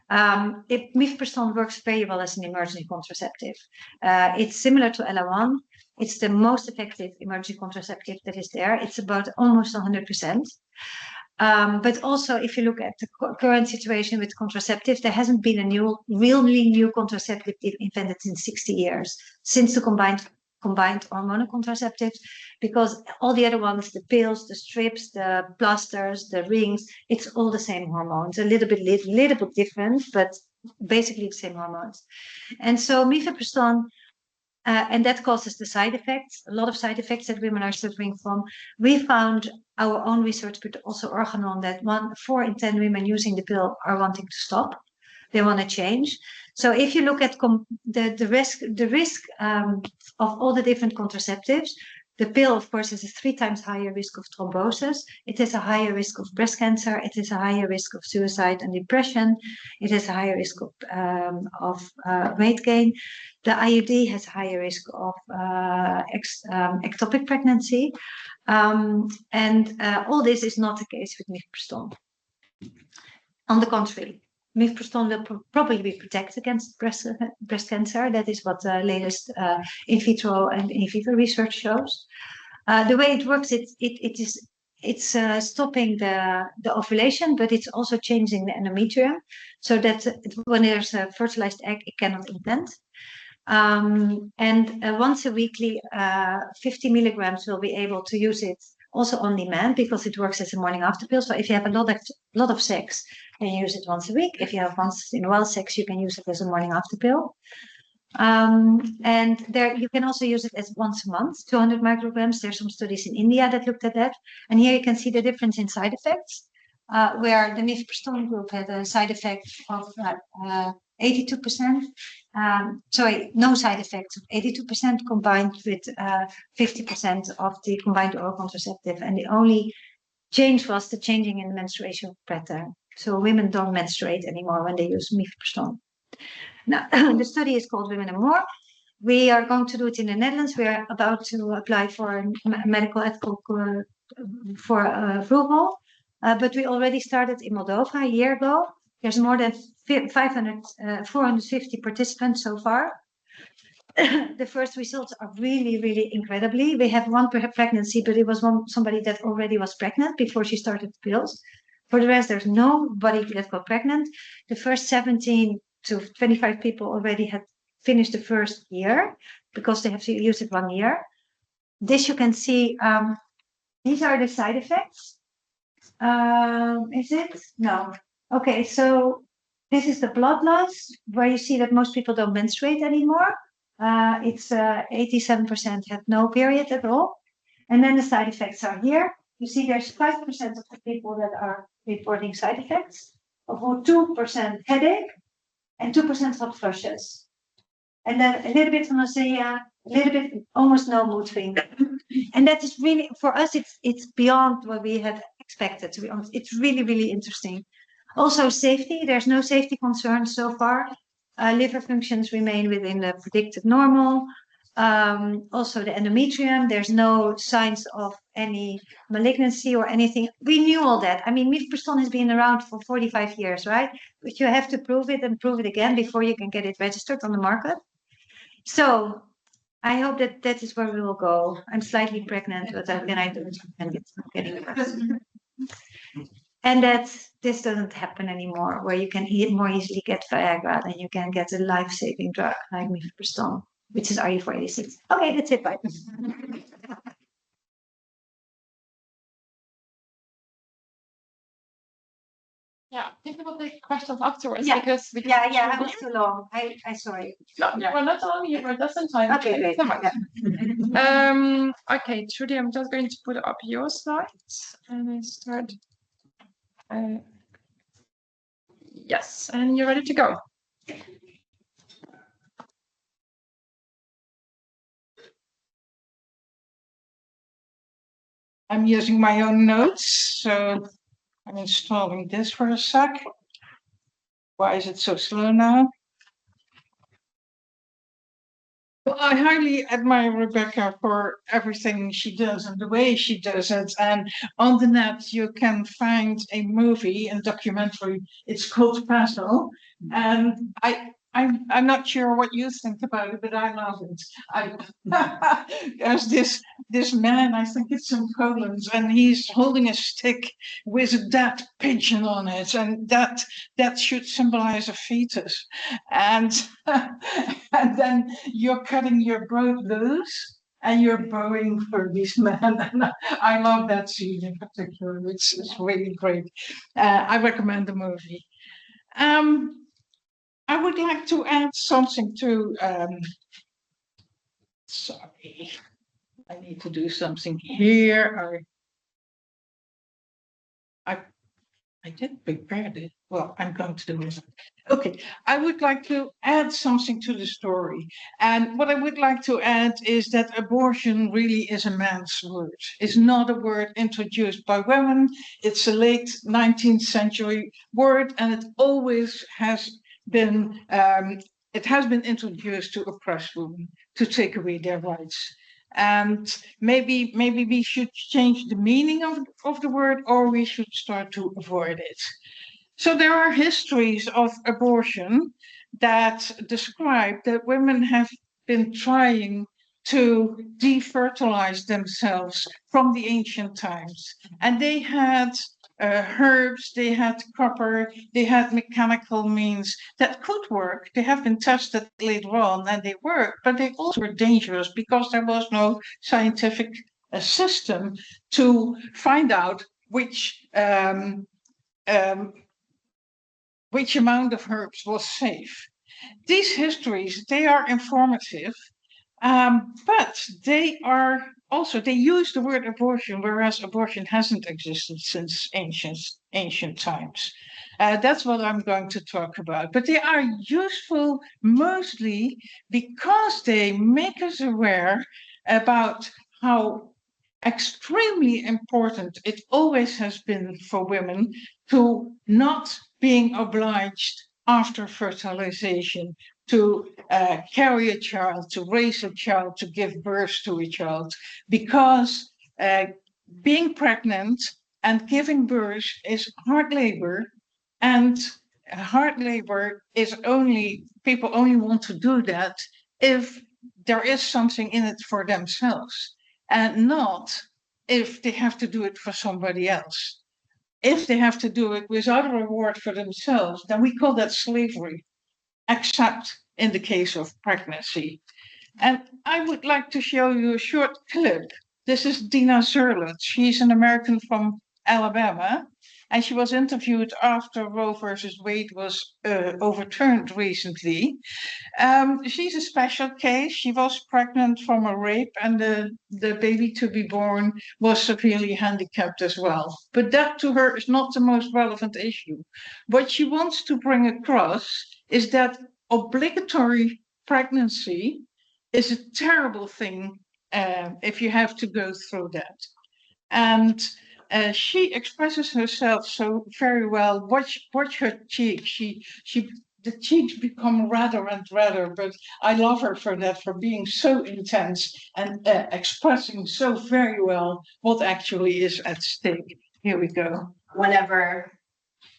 Mifepristone works very well as an emergency contraceptive. It's similar to Ella1. It's the most effective emergency contraceptive that is there. It's about almost 100%. But also, if you look at the current situation with contraceptives, there hasn't been a really new contraceptive invented in 60 years, since the combined hormonal contraceptives, because all the other ones, the pills, the strips, the plasters, the rings, it's all the same hormones, a little bit different, but basically the same hormones. And so mifepristone, and that causes the side effects, a lot of side effects that women are suffering from. We found our own research, but also Organon, that 4 in 10 women using the pill are wanting to stop. They want to change. So if you look at the risk of all the different contraceptives, the pill, of course, has a 3 times higher risk of thrombosis. It has a higher risk of breast cancer. It has a higher risk of suicide and depression. It has a higher risk of weight gain. The IUD has a higher risk of ectopic pregnancy. And all this is not the case with mifepristone. On the contrary, mifepristone will probably be protected against breast cancer. That is what the latest in vitro and in vivo research shows. The way it works, it's stopping the ovulation, but it's also changing the endometrium, so that when there's a fertilized egg, it cannot implant. And once a weekly, 50 milligrams will be able to use it also on demand, because it works as a morning after pill. So if you have a lot of sex, then you use it once a week. If you have once in a while sex, you can use it as a morning after pill. And there you can also use it as once a month, 200 micrograms. There's some studies in India that looked at that. And here you can see the difference in side effects, where the mifepristone group had a side effect of 82%. No side effects of 82% combined with 50% of the combined oral contraceptive. And the only change was the changing in the menstruation pattern. So women don't menstruate anymore when they use mifepristone. Now, the study is called Women and More. We are going to do it in the Netherlands. We are about to apply for medical ethical for approval. But we already started in Moldova a year ago. There's more than 450 participants so far. The first results are really, really incredibly. We have one pregnancy, but it was somebody that already was pregnant before she started the pills. For the rest, there's nobody that got pregnant. The first 17 to 25 people already had finished the first year, because they have to use it 1 year. This you can see, these are the side effects. Is it? No. Okay, so This is the blood loss, where you see that most people don't menstruate anymore. It's 87% have no period at all. And then the side effects are here. You see there's 5% of the people that are reporting side effects, of whom 2% headache and 2% hot flushes. And then a little bit of nausea, a little bit, almost no mood swing. And that is really, for us, it's beyond what we had expected, to be honest. It's really, really interesting. Also safety, there's no safety concerns so far. Liver functions remain within the predicted normal. Also the endometrium, there's no signs of any malignancy or anything. We knew all that. I mean, mifepristone has been around for 45 years, right? But you have to prove it and prove it again before you can get it registered on the market. So I hope that is where we will go. I'm slightly pregnant, but then I don't and it's not getting worse. And that this doesn't happen anymore, where you can more easily get Viagra than you can get a life-saving drug like mifepristone, which is RU486. Okay, that's it. Bye. Yeah, I think we'll take questions afterwards Yeah. because we Yeah, I was too long. I sorry. We're not on you, we're just in time. Okay, great. So much. Okay, Trudy, I'm just going to put up your slides and I start. Yes, and you're ready to go. I'm using my own notes, so I'm installing this for a sec. Why is it so slow now? Well, I highly admire Rebecca for everything she does and the way she does it. And on the net, you can find a movie and documentary. It's called Puzzle. And I'm not sure what you think about it, but I love it. There's this man, I think it's in Poland, and he's holding a stick with a dead pigeon on it, and that should symbolize a fetus. And and then you're cutting your bread loose and you're bowing for this man. And I love that scene in particular. It's really great. I recommend the movie. I would like to add something to, sorry, I need to do something here. I did prepare this. Well, I'm going to do it. Okay, I would like to add something to the story. And what I would like to add is that abortion really is a man's word. It's not a word introduced by women. It's a late 19th century word, and it always has been introduced to oppress women, to take away their rights. And maybe we should change the meaning of the word, or we should start to avoid it. So there are histories of abortion that describe that women have been trying to defertilize themselves from the ancient times. And they had herbs, they had copper, they had mechanical means that could work. They have been tested later on and they work, but they also were dangerous because there was no scientific system to find out which amount of herbs was safe. These histories, they are informative, but they are also, they use the word abortion, whereas abortion hasn't existed since ancient times. That's what I'm going to talk about. But they are useful mostly because they make us aware about how extremely important it always has been for women to not being obliged after fertilization to carry a child, to raise a child, to give birth to a child, because being pregnant and giving birth is hard labor, and hard labor is people only want to do that if there is something in it for themselves, and not if they have to do it for somebody else. If they have to do it without a reward for themselves, then we call that slavery, except in the case of pregnancy. And I would like to show you a short clip. This is Dina Zerlitz. She's an American from Alabama, and she was interviewed after Roe versus Wade was overturned recently. She's a special case. She was pregnant from a rape, and the baby to be born was severely handicapped as well. But that to her is not the most relevant issue. What she wants to bring across is that obligatory pregnancy is a terrible thing if you have to go through that. And she expresses herself so very well. Watch her cheeks. The cheeks become redder and redder, but I love her for that, for being so intense and expressing so very well what actually is at stake. Here we go. Whenever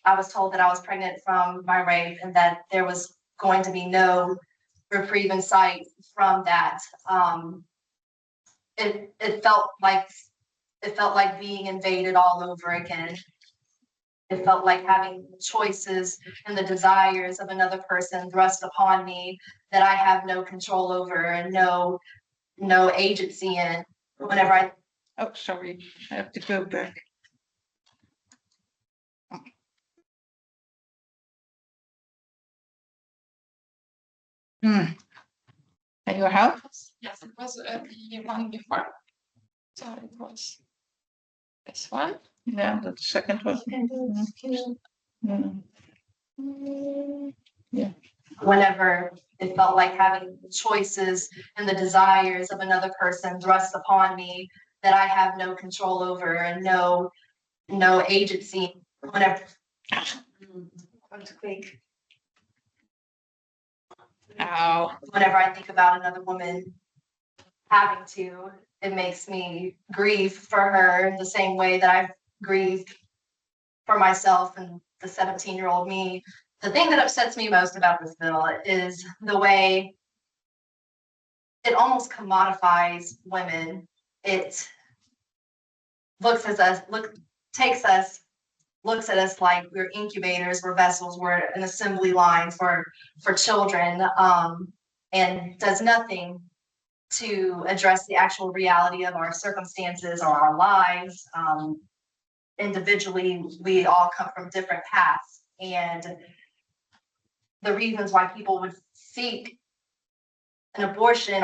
I was told that I was pregnant from my rape and that there was going to be no reprieve in sight from that, it felt like being invaded all over again. It felt like having choices and the desires of another person thrust upon me that I have no control over and no agency in. Whenever I Oh, sorry, I have to go back. Can you help? Yes, it was the one before. So it was this one. Yeah, the second one. Yeah. whenever it felt like having choices and the desires of another person thrust upon me that I have no control over and no agency. Whenever I'm too quick. Ow. Whenever I think about another woman having to, it makes me grieve for her the same way that I've grieved for myself and the 17-year-old me. The thing that upsets me most about this bill is the way it almost commodifies women. It looks at us like we're incubators, we're vessels, we're an assembly line for children, and does nothing to address the actual reality of our circumstances or our lives. Individually, we all come from different paths, and the reasons why people would seek an abortion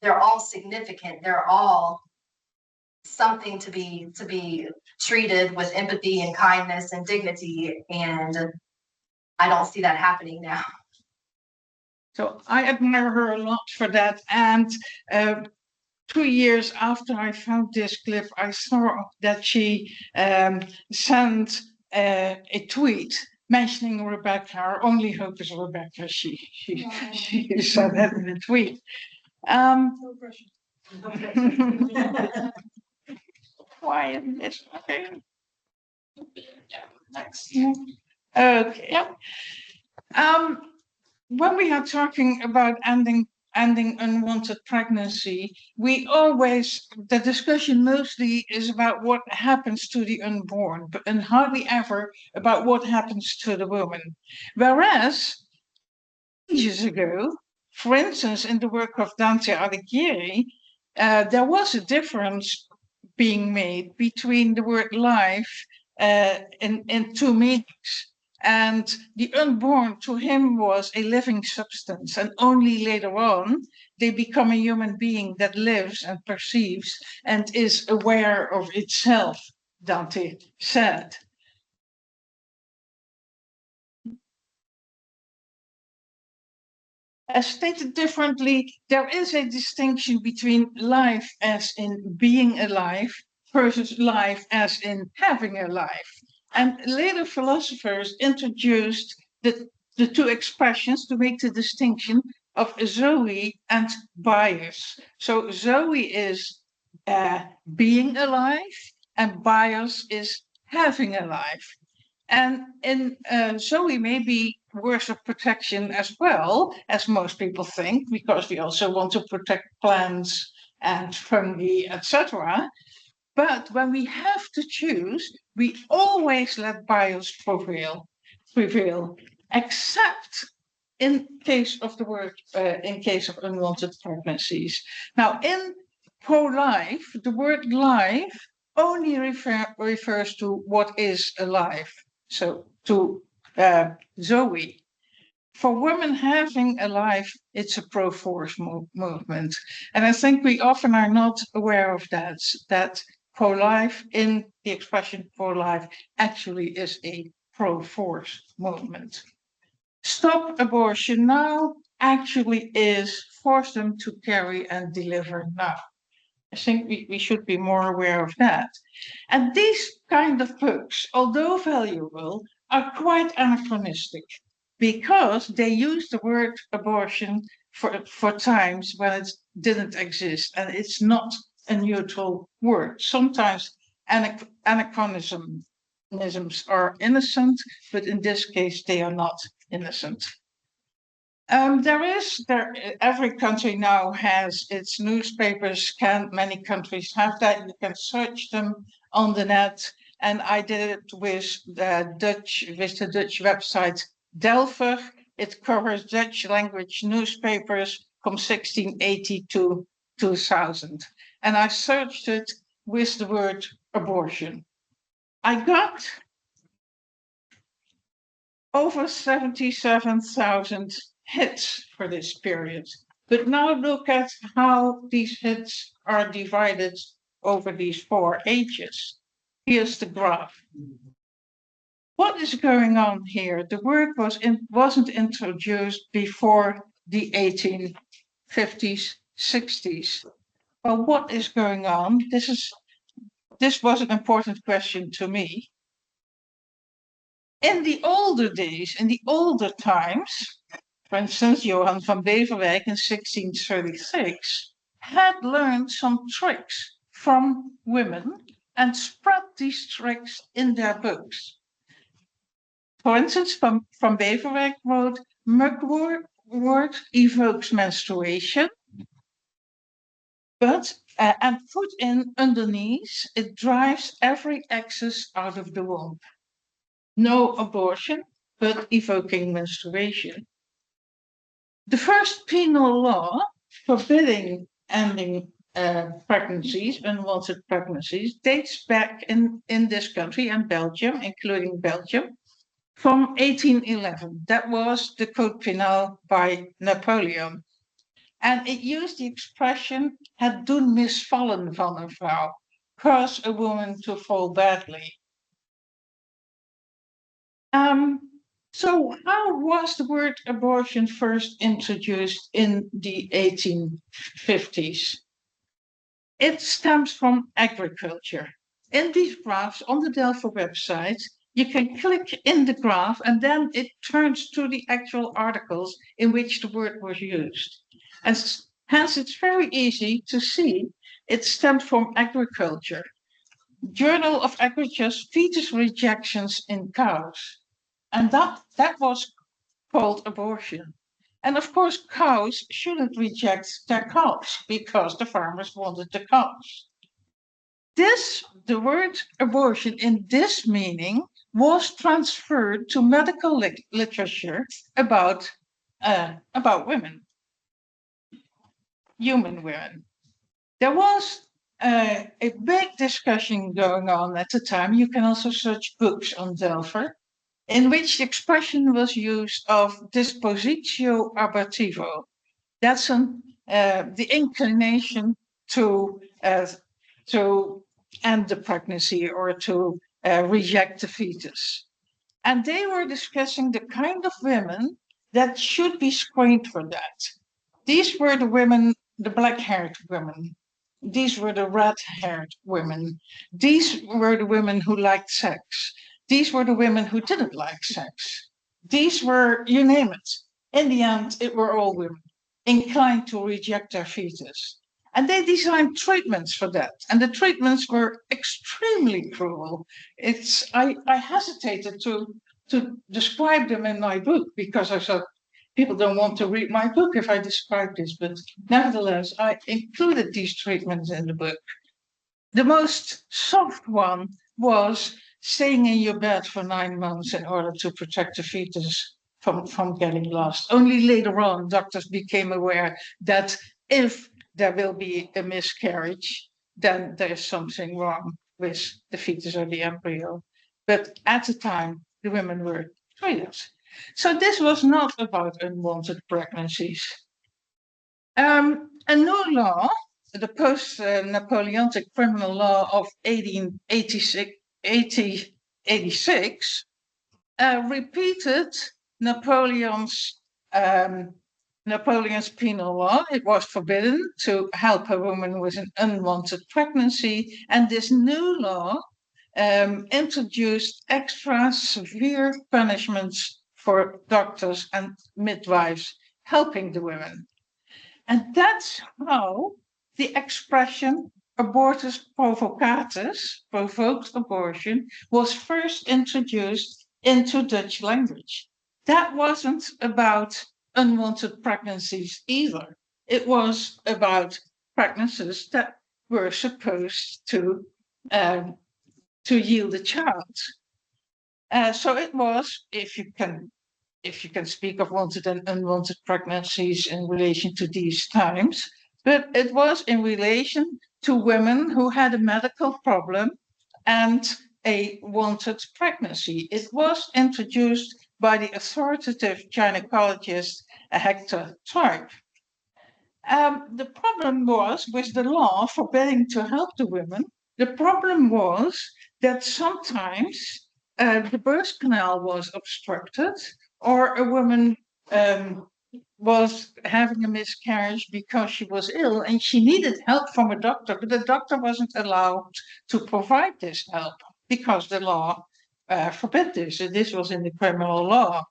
they're all significant. They're all something to be treated with empathy and kindness and dignity, and I don't see that happening now. So I admire her a lot for that. And 2 years after I found this clip, I saw that she sent a tweet mentioning Rebecca. Our only hope is Rebecca. She said that in a tweet. Why isn't this okay? Yeah, next. Okay. Yeah. When we are talking about ending unwanted pregnancy, the discussion mostly is about what happens to the unborn, and hardly ever about what happens to the woman. Whereas ages ago, for instance, in the work of Dante Alighieri, there was a difference being made between the word life in two meanings. And the unborn to him was a living substance, and only later on they become a human being that lives and perceives and is aware of itself, Dante said. As stated differently, there is a distinction between life as in being alive versus life as in having a life. And later philosophers introduced the two expressions to make the distinction of Zoe and bios. So Zoe is being alive, and bios is having a life. And in Zoe may be words of protection as well, as most people think, because we also want to protect plants and fungi, etc. But when we have to choose, we always let bios prevail, except in case of in case of unwanted pregnancies. Now, in pro-life, the word life only refers to what is alive, so to Zoe. For women having a life, it's a pro-force movement. And I think we often are not aware of that pro-life in the expression pro-life actually is a pro-force movement. Stop abortion now actually is force them to carry and deliver now. I think we should be more aware of that. And these kind of books, although valuable, are quite anachronistic because they use the word abortion for times when it didn't exist, and it's not a neutral word. Sometimes anachronisms are innocent, but in this case, they are not innocent. Every country now has its newspapers. Many countries have that. You can search them on the net. And I did it with the Dutch website Delver. It covers Dutch language newspapers from 1680 to 2000. And I searched it with the word abortion. I got over 77,000 hits for this period. But now look at how these hits are divided over these 4 ages. Here's the graph. What is going on here? The word wasn't introduced before the 1850s, 60s. Well, what is going on? This was an important question to me. In the older days, in the older times, for instance, Johan van Beverwijk in 1636 had learned some tricks from women and spread these tricks in their books. For instance, van Beverwijk wrote, mugwort evokes menstruation, but and put in underneath, it drives every excess out of the womb. No abortion, but evoking menstruation. The first penal law forbidding ending pregnancies, unwanted pregnancies, dates back in this country and Belgium, including Belgium, from 1811. That was the Code Penal by Napoleon. And it used the expression, het doen misvallen van een vrouw, cause a woman to fall badly. So how was the word abortion first introduced in the 1850s? It stems from agriculture. In these graphs on the Delphi website, you can click in the graph and then it turns to the actual articles in which the word was used. And hence it's very easy to see it stemmed from agriculture. Journal of Agriculture's fetus rejections in cows. And that was called abortion. And of course, cows shouldn't reject their calves because the farmers wanted the calves. The word abortion in this meaning was transferred to medical literature about women, human women. There was a big discussion going on at the time. You can also search books on Delver, in which the expression was used of dispositio abortivo. That's the inclination to end the pregnancy or to reject the fetus. And they were discussing the kind of women that should be screened for that. These were the women, the black-haired women. These were the red-haired women. These were the women who liked sex. These were the women who didn't like sex. These were, you name it. In the end, it were all women inclined to reject their fetus. And they designed treatments for that. And the treatments were extremely cruel. I hesitated to describe them in my book because I thought people don't want to read my book if I describe this. But nevertheless, I included these treatments in the book. The most soft one was staying in your bed for 9 months in order to protect the fetus from getting lost. Only later on, doctors became aware that if there will be a miscarriage, then there's something wrong. with the fetus or the embryo. But at the time, the women were treated. So this was not about unwanted pregnancies. A new law, the post-Napoleonic criminal law of 1886, repeated Napoleon's penal law. It was forbidden to help a woman with an unwanted pregnancy, and this new law introduced extra severe punishments for doctors and midwives helping the women. And that's how the expression abortus provocatus, provoked abortion, was first introduced into Dutch language. That wasn't about unwanted pregnancies either. It was about pregnancies that were supposed to yield a child. So it was, if you can speak of wanted and unwanted pregnancies in relation to these times, but it was in relation to women who had a medical problem and a wanted pregnancy. It was introduced by the authoritative gynecologist Hector Tribe. The problem was with the law forbidding to help the women. The problem was that sometimes the birth canal was obstructed, or a woman was having a miscarriage because she was ill and she needed help from a doctor, but the doctor wasn't allowed to provide this help because the law forbid this. This was in the criminal law.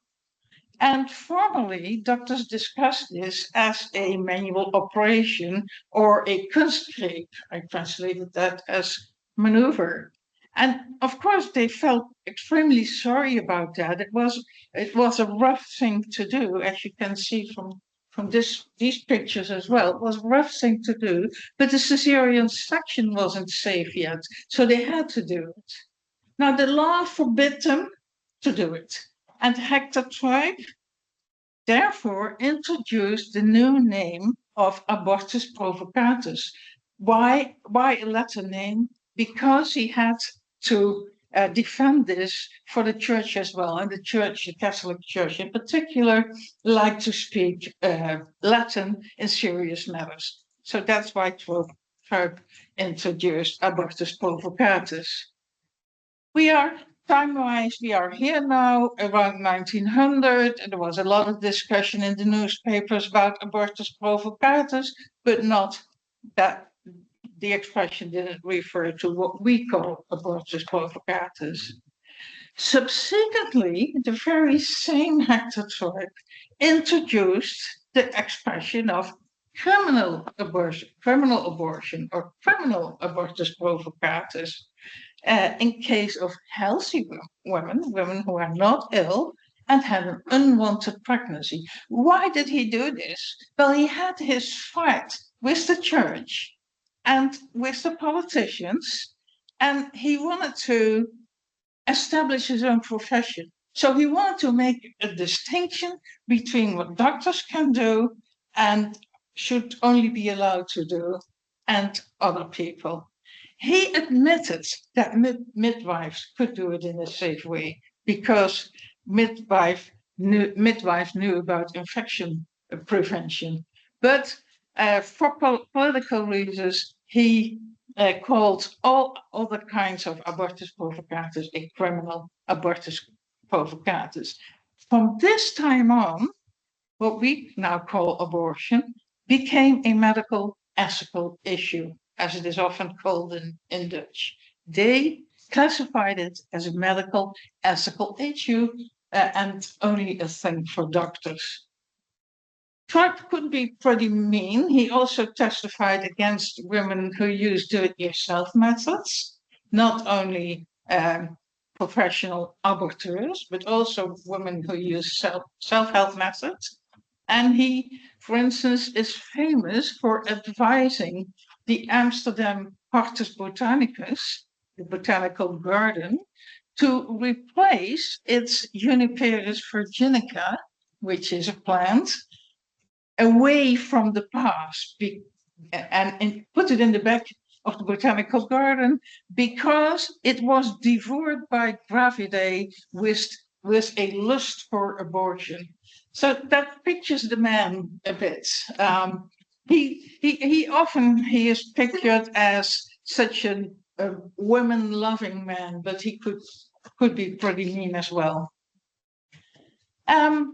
And formally, doctors discussed this as a manual operation or a kunstgreep. I translated that as maneuver. And of course, they felt extremely sorry about that. It was a rough thing to do, as you can see from these pictures as well. It was a rough thing to do, but the cesarean section wasn't safe yet, so they had to do it. Now, the law forbid them to do it. And Hector Tribe therefore introduced the new name of abortus provocatus. Why a Latin name? Because he had to defend this for the church as well. And the church, the Catholic Church in particular, liked to speak Latin in serious matters. So that's why Tribe introduced abortus provocatus. Time-wise, we are here now around 1900, and there was a lot of discussion in the newspapers about abortus provocatus, but not that the expression didn't refer to what we call abortus provocatus. Subsequently, the very same Hector Tribe introduced the expression of criminal abortion or criminal abortus provocatus. In case of healthy women who are not ill and had an unwanted pregnancy. Why did he do this? Well, he had his fight with the church and with the politicians, and he wanted to establish his own profession. So he wanted to make a distinction between what doctors can do and should only be allowed to do and other people. He admitted that midwives could do it in a safe way because midwives knew about infection prevention. But for political reasons, he called all other kinds of abortus provocatus a criminal abortus provocatus. From this time on, what we now call abortion became a medical ethical issue, as it is often called in Dutch. They classified it as a medical ethical issue and only a thing for doctors. Tribe could be pretty mean. He also testified against women who use do-it-yourself methods, not only professional aborteurs, but also women who use self-help methods. And he, for instance, is famous for advising the Amsterdam Hortus Botanicus, the botanical garden, to replace its Juniperus virginica, which is a plant, away from the past and put it in the back of the botanical garden because it was devoured by gravidae with a lust for abortion. So that pictures the man a bit. He is pictured as such a women-loving man, but he could be pretty mean as well.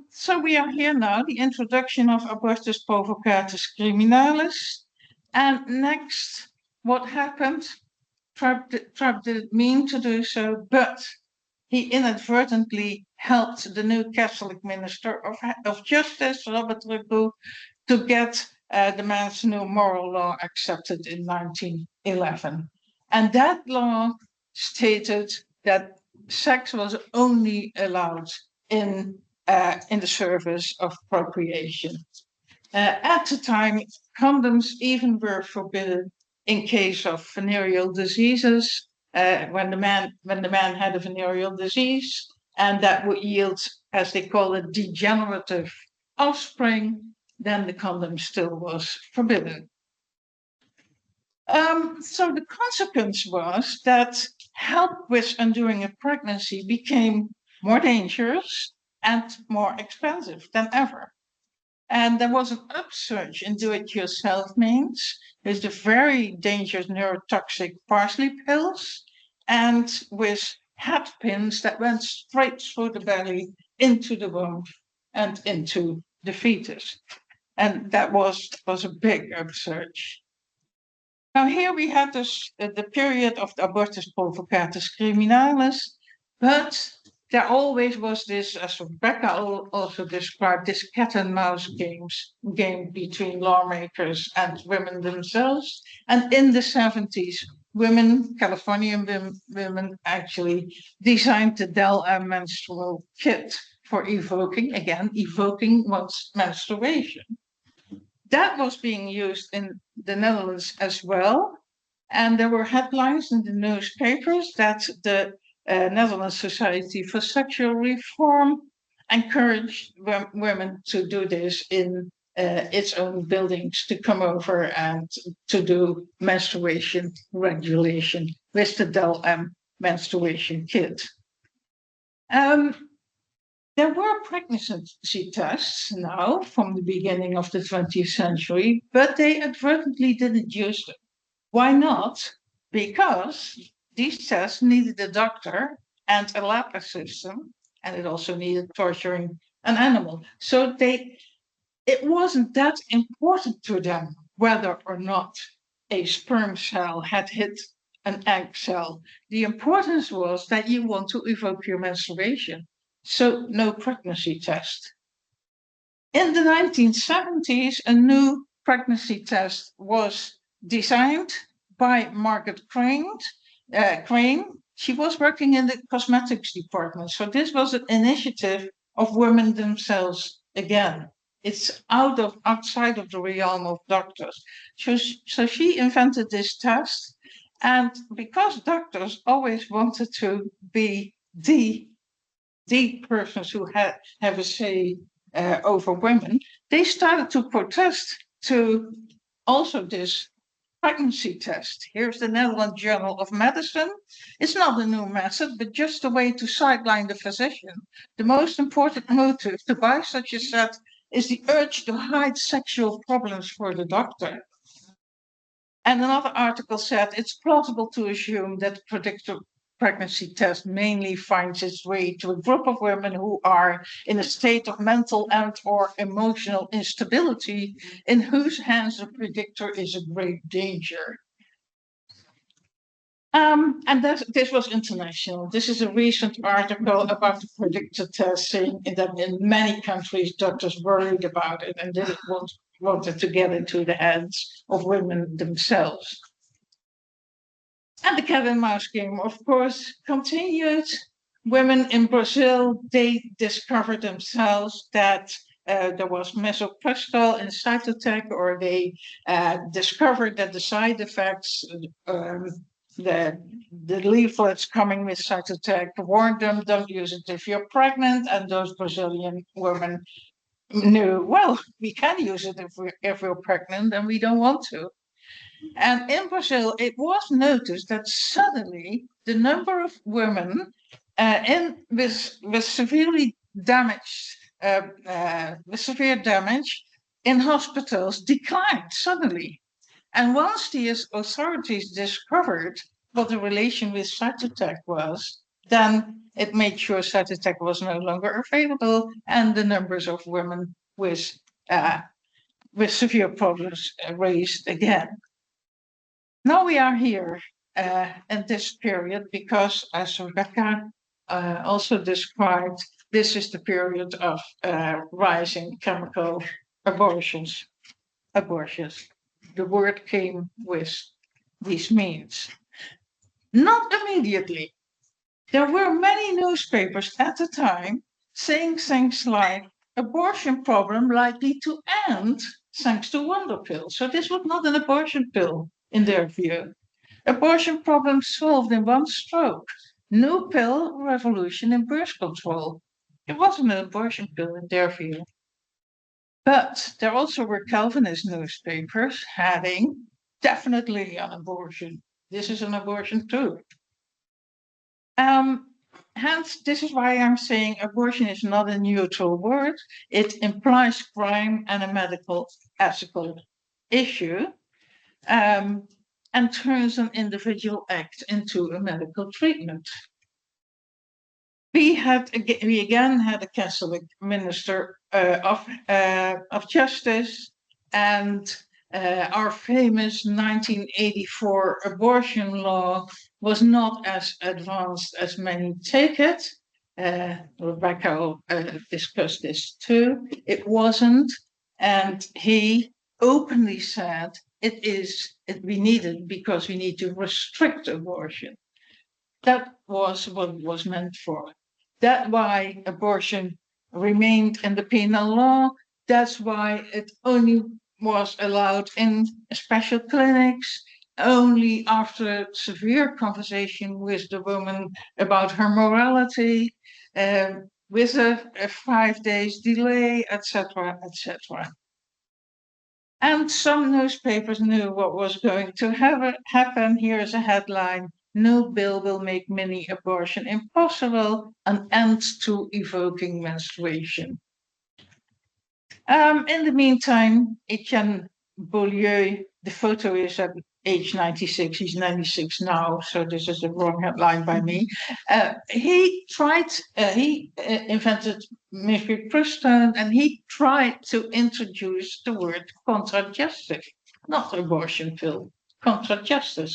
So we are here now, the introduction of abortus provocatus criminalis. And next, what happened? Trump didn't mean to do so, but he inadvertently helped the new Catholic Minister of Justice, Robert Legault, to get the man's new moral law accepted in 1911. And that law stated that sex was only allowed in the service of procreation. At the time, condoms even were forbidden in case of venereal diseases, when the man had a venereal disease, and that would yield, as they call it, degenerative offspring, then the condom still was forbidden. So the consequence was that help with undoing a pregnancy became more dangerous and more expensive than ever. And there was an upsurge in do-it-yourself means with the very dangerous neurotoxic parsley pills and with head pins that went straight through the belly into the womb and into the fetus. And that was a big upsurge. Now here we had this, the period of the abortus provocatus criminalis, but there always was this, as Rebecca also described, this cat and mouse game between lawmakers and women themselves. And in the 70s, Californian women actually designed the Del-M menstrual kit for evoking one's menstruation. That was being used in the Netherlands as well. And there were headlines in the newspapers that the Netherlands Society for Sexual Reform encouraged women to do this in its own buildings, to come over and to do menstruation regulation with the Del-M menstruation kit. There were pregnancy tests now from the beginning of the 20th century, but they advertently didn't use them. Why not? Because these tests needed a doctor and a lab assistant, and it also needed torturing an animal. So it wasn't that important to them whether or not a sperm cell had hit an egg cell. The importance was that you want to evoke your menstruation. So no pregnancy test. In the 1970s, a new pregnancy test was designed by Margaret Crane. She was working in the cosmetics department. So this was an initiative of women themselves again. It's outside of the realm of doctors. So she invented this test. And because doctors always wanted to be the persons who have a say over women, they started to protest to also this pregnancy test. Here's the Netherlands Journal of Medicine. It's not a new method, but just a way to sideline the physician. The most important motive to buy such a set is the urge to hide sexual problems for the doctor. And another article said it's plausible to assume that the predictor pregnancy test mainly finds its way to a group of women who are in a state of mental and or emotional instability, in whose hands the predictor is a great danger. And this was international. This is a recent article about the predictor test saying that in many countries doctors worried about it and didn't wanted to get into the hands of women themselves. And the cat and mouse game, of course, continued. Women in Brazil, they discovered themselves that there was misoprostol in cytotec, or they discovered that the side effects, the leaflets coming with cytotec warned them, don't use it if you're pregnant. And those Brazilian women knew, well, we can use it if we're pregnant and we don't want to. And in Brazil, it was noticed that suddenly the number of women with severely damaged, with severe damage in hospitals declined suddenly. And once the authorities discovered what the relation with cytotec was, then it made sure cytotec was no longer available, and the numbers of women with severe problems raised again. Now we are here in this period because, as Rebecca also described, this is the period of rising chemical abortions. The word came with these means. Not immediately. There were many newspapers at the time saying things like abortion problem likely to end thanks to wonder pill. So this was not an abortion pill in their view. Abortion problem solved in one stroke. New pill revolution in birth control. It wasn't an abortion pill in their view. But there also were Calvinist newspapers having definitely an abortion. This is an abortion too. Hence, this is why I'm saying abortion is not a neutral word. It implies crime and a medical ethical issue, and turns an individual act into a medical treatment. We again had a Catholic minister of justice, and our famous 1984 abortion law was not as advanced as many take it. Rebecca discussed this too. It wasn't, and he openly said we need it because we need to restrict abortion. That was what it was meant for. That's why abortion remained in the penal law. That's why it only was allowed in special clinics, only after severe conversation with the woman about her morality, with a 5 days delay, etc., etc. And some newspapers knew what was going to happen. Here's a headline: "New bill will make mini abortion impossible, an end to evoking menstruation." In the meantime, Etienne Beaulieu, the photo is at age 96, he's 96 now, so this is a wrong headline by me. He invented mifepristone, and he tried to introduce the word contraceptive, not abortion pill, contraceptive,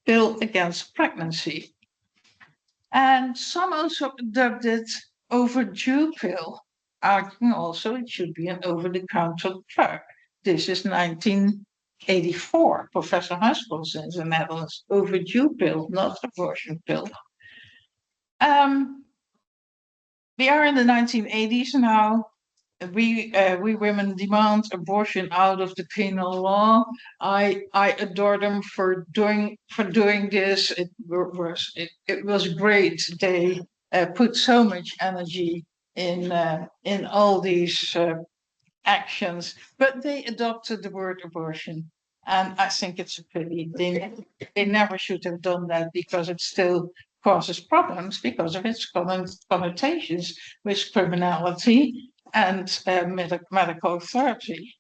pill against pregnancy. And some also dubbed it overdue pill, arguing also it should be an over-the-counter drug. This is 1984, Professor Haskell's in the Netherlands, overdue pill, not abortion pill. We are in the 1980s now. We women demand abortion out of the penal law. I adore them for doing this. It was great. They put so much energy in all these actions, but they adopted the word abortion, and I think it's a pity. They never should have done that, because it still causes problems because of its connotations with criminality and medical authority.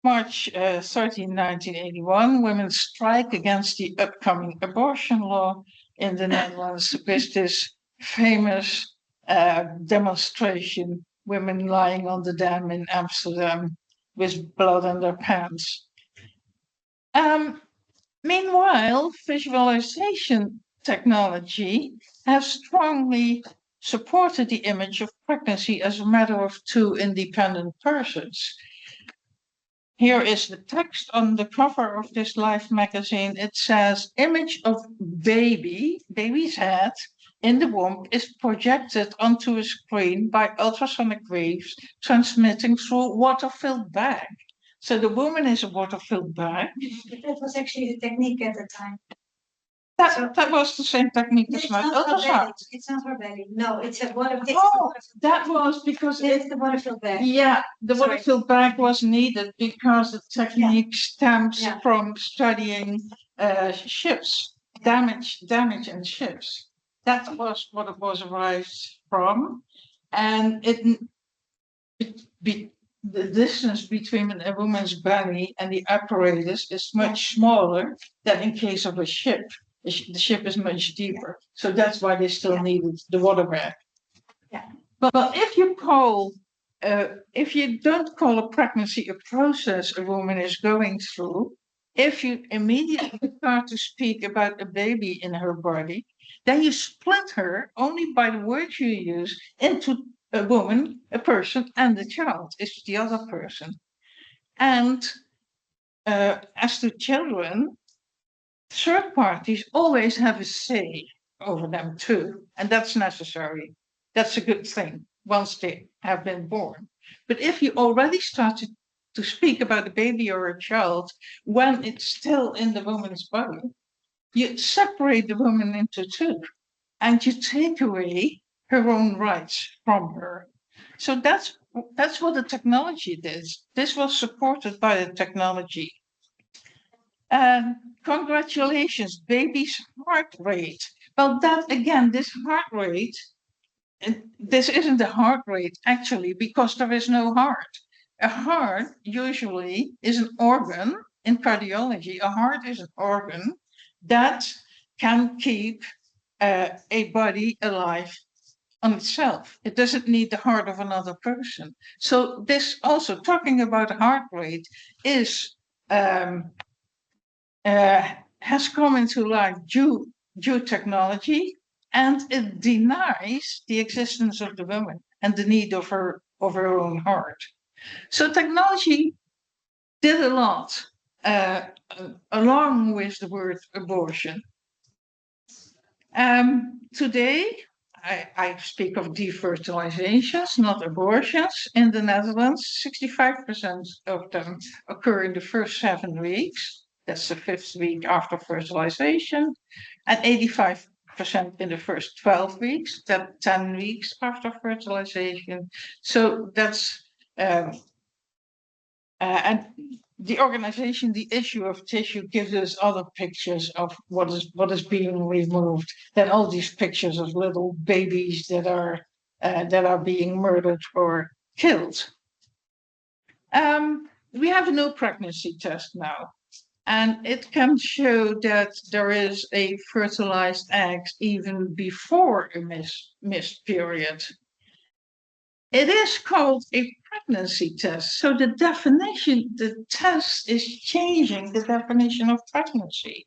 March 13, 1981, women strike against the upcoming abortion law in the Netherlands with this famous demonstration, women lying on the dam in Amsterdam with blood on their pants. Meanwhile, visualization technology has strongly supported the image of pregnancy as a matter of two independent persons. Here is the text on the cover of this Life magazine. It says, "Image of baby's head in the womb is projected onto a screen by ultrasonic waves transmitting through water-filled bag." So the woman is a water-filled bag. That was actually the technique at the time. That was the same technique as It's my not her ultrasound. belly. It's not her belly. No, it's a water. It's Oh, that was because it's the water-filled bag. yeah, the Sorry. water-filled bag was needed because the technique stems Yeah. from studying ships, damage in ships. That was what it was arrived from, and the distance between a woman's belly and the apparatus is much smaller than in case of a ship. The ship is much deeper, so that's why they still needed the water bag. Yeah. But if you don't call a pregnancy a process a woman is going through, if you immediately start to speak about a baby in her body, then you split her only by the words you use into a woman, a person, and a child. It's the other person. And as to children, third parties always have a say over them too, and that's necessary. That's a good thing once they have been born. But if you already started to speak about a baby or a child when it's still in the woman's body, you separate the woman into two and you take away her own rights from her. So that's what the technology did. This was supported by the technology. And congratulations, baby's heart rate. Well, that again, this heart rate, this isn't a heart rate actually, because there is no heart. A heart usually is an organ in cardiology. A heart is an organ that can keep a body alive on itself. It doesn't need the heart of another person. So this also talking about heart rate is has come into life due technology, and it denies the existence of the woman and the need of her own heart. So technology did a lot along with the word abortion. Today, I speak of defertilizations, not abortions. In the Netherlands, 65% of them occur in the first 7 weeks. That's the 5th week after fertilization, and 85% in the first 12 weeks, that 10 weeks after fertilization. So that's and the organization, the issue of tissue, gives us other pictures of what is being removed than all these pictures of little babies that are being murdered or killed. We have a new pregnancy test now, and it can show that there is a fertilized egg even before a missed period. It is called a pregnancy test. So the test is changing the definition of pregnancy.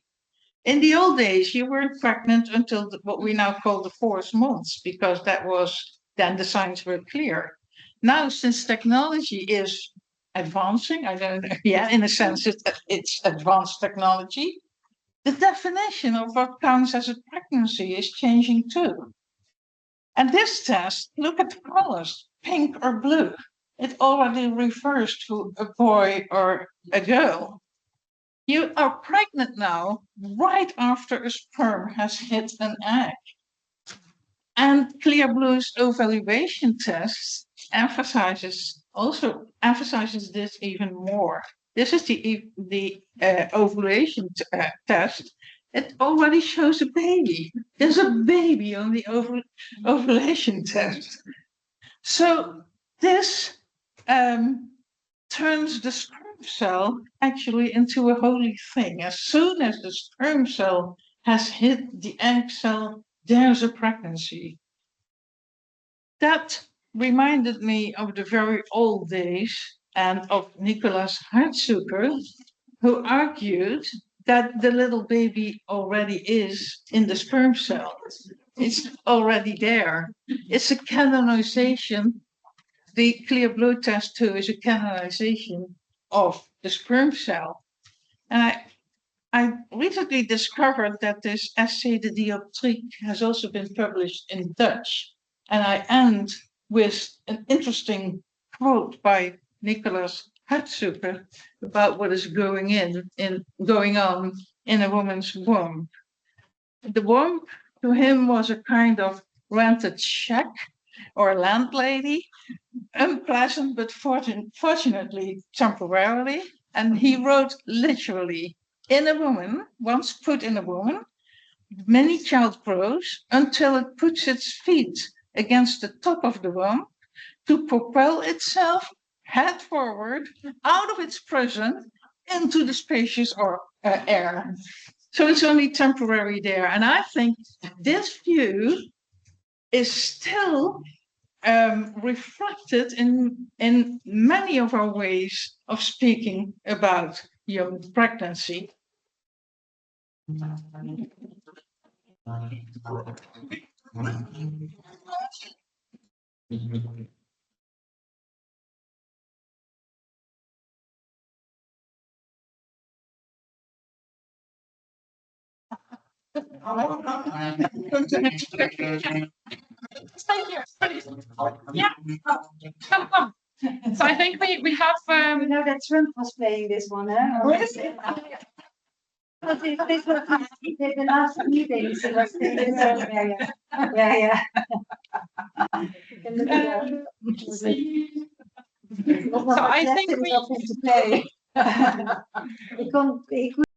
In the old days, you weren't pregnant until what we now call the 4th month, because that was then the signs were clear. Now, since technology is advancing, I don't know, yeah, in a sense, it's advanced technology, the definition of what counts as a pregnancy is changing too. And this test, look at the colors, pink or blue. It already refers to a boy or a girl. You are pregnant now right after a sperm has hit an egg. And Clear Blue's evaluation test emphasizes this even more. This is the ovulation test. It already shows a baby. There's a baby on the ovulation test. So this turns the sperm cell actually into a holy thing. As soon as the sperm cell has hit the egg cell, there's a pregnancy. That reminded me of the very old days and of Nicholas Hartzucker, who argued that the little baby already is in the sperm cell. It's already there. It's a canonization. The Clear Blue test too is a canonization of the sperm cell. And I recently discovered that this essay de dioptrique has also been published in Dutch. And I end with an interesting quote by Nicholas Hartzucker about what is going on in a woman's womb. The woman to him was a kind of rented shack or landlady, unpleasant, but fortunately temporarily. And he wrote literally, in a woman, once put in a woman, many child grows until it puts its feet against the top of the womb to propel itself head forward out of its prison into the spacious air. So it's only temporary there. And I think this view is still reflected in many of our ways of speaking about young pregnancy. Yeah. Come. So I think we have You know that Trump was playing this one, huh? This was the last meetings. He was playing this one. Yeah. You can look it up. so I think we To play. Ik kon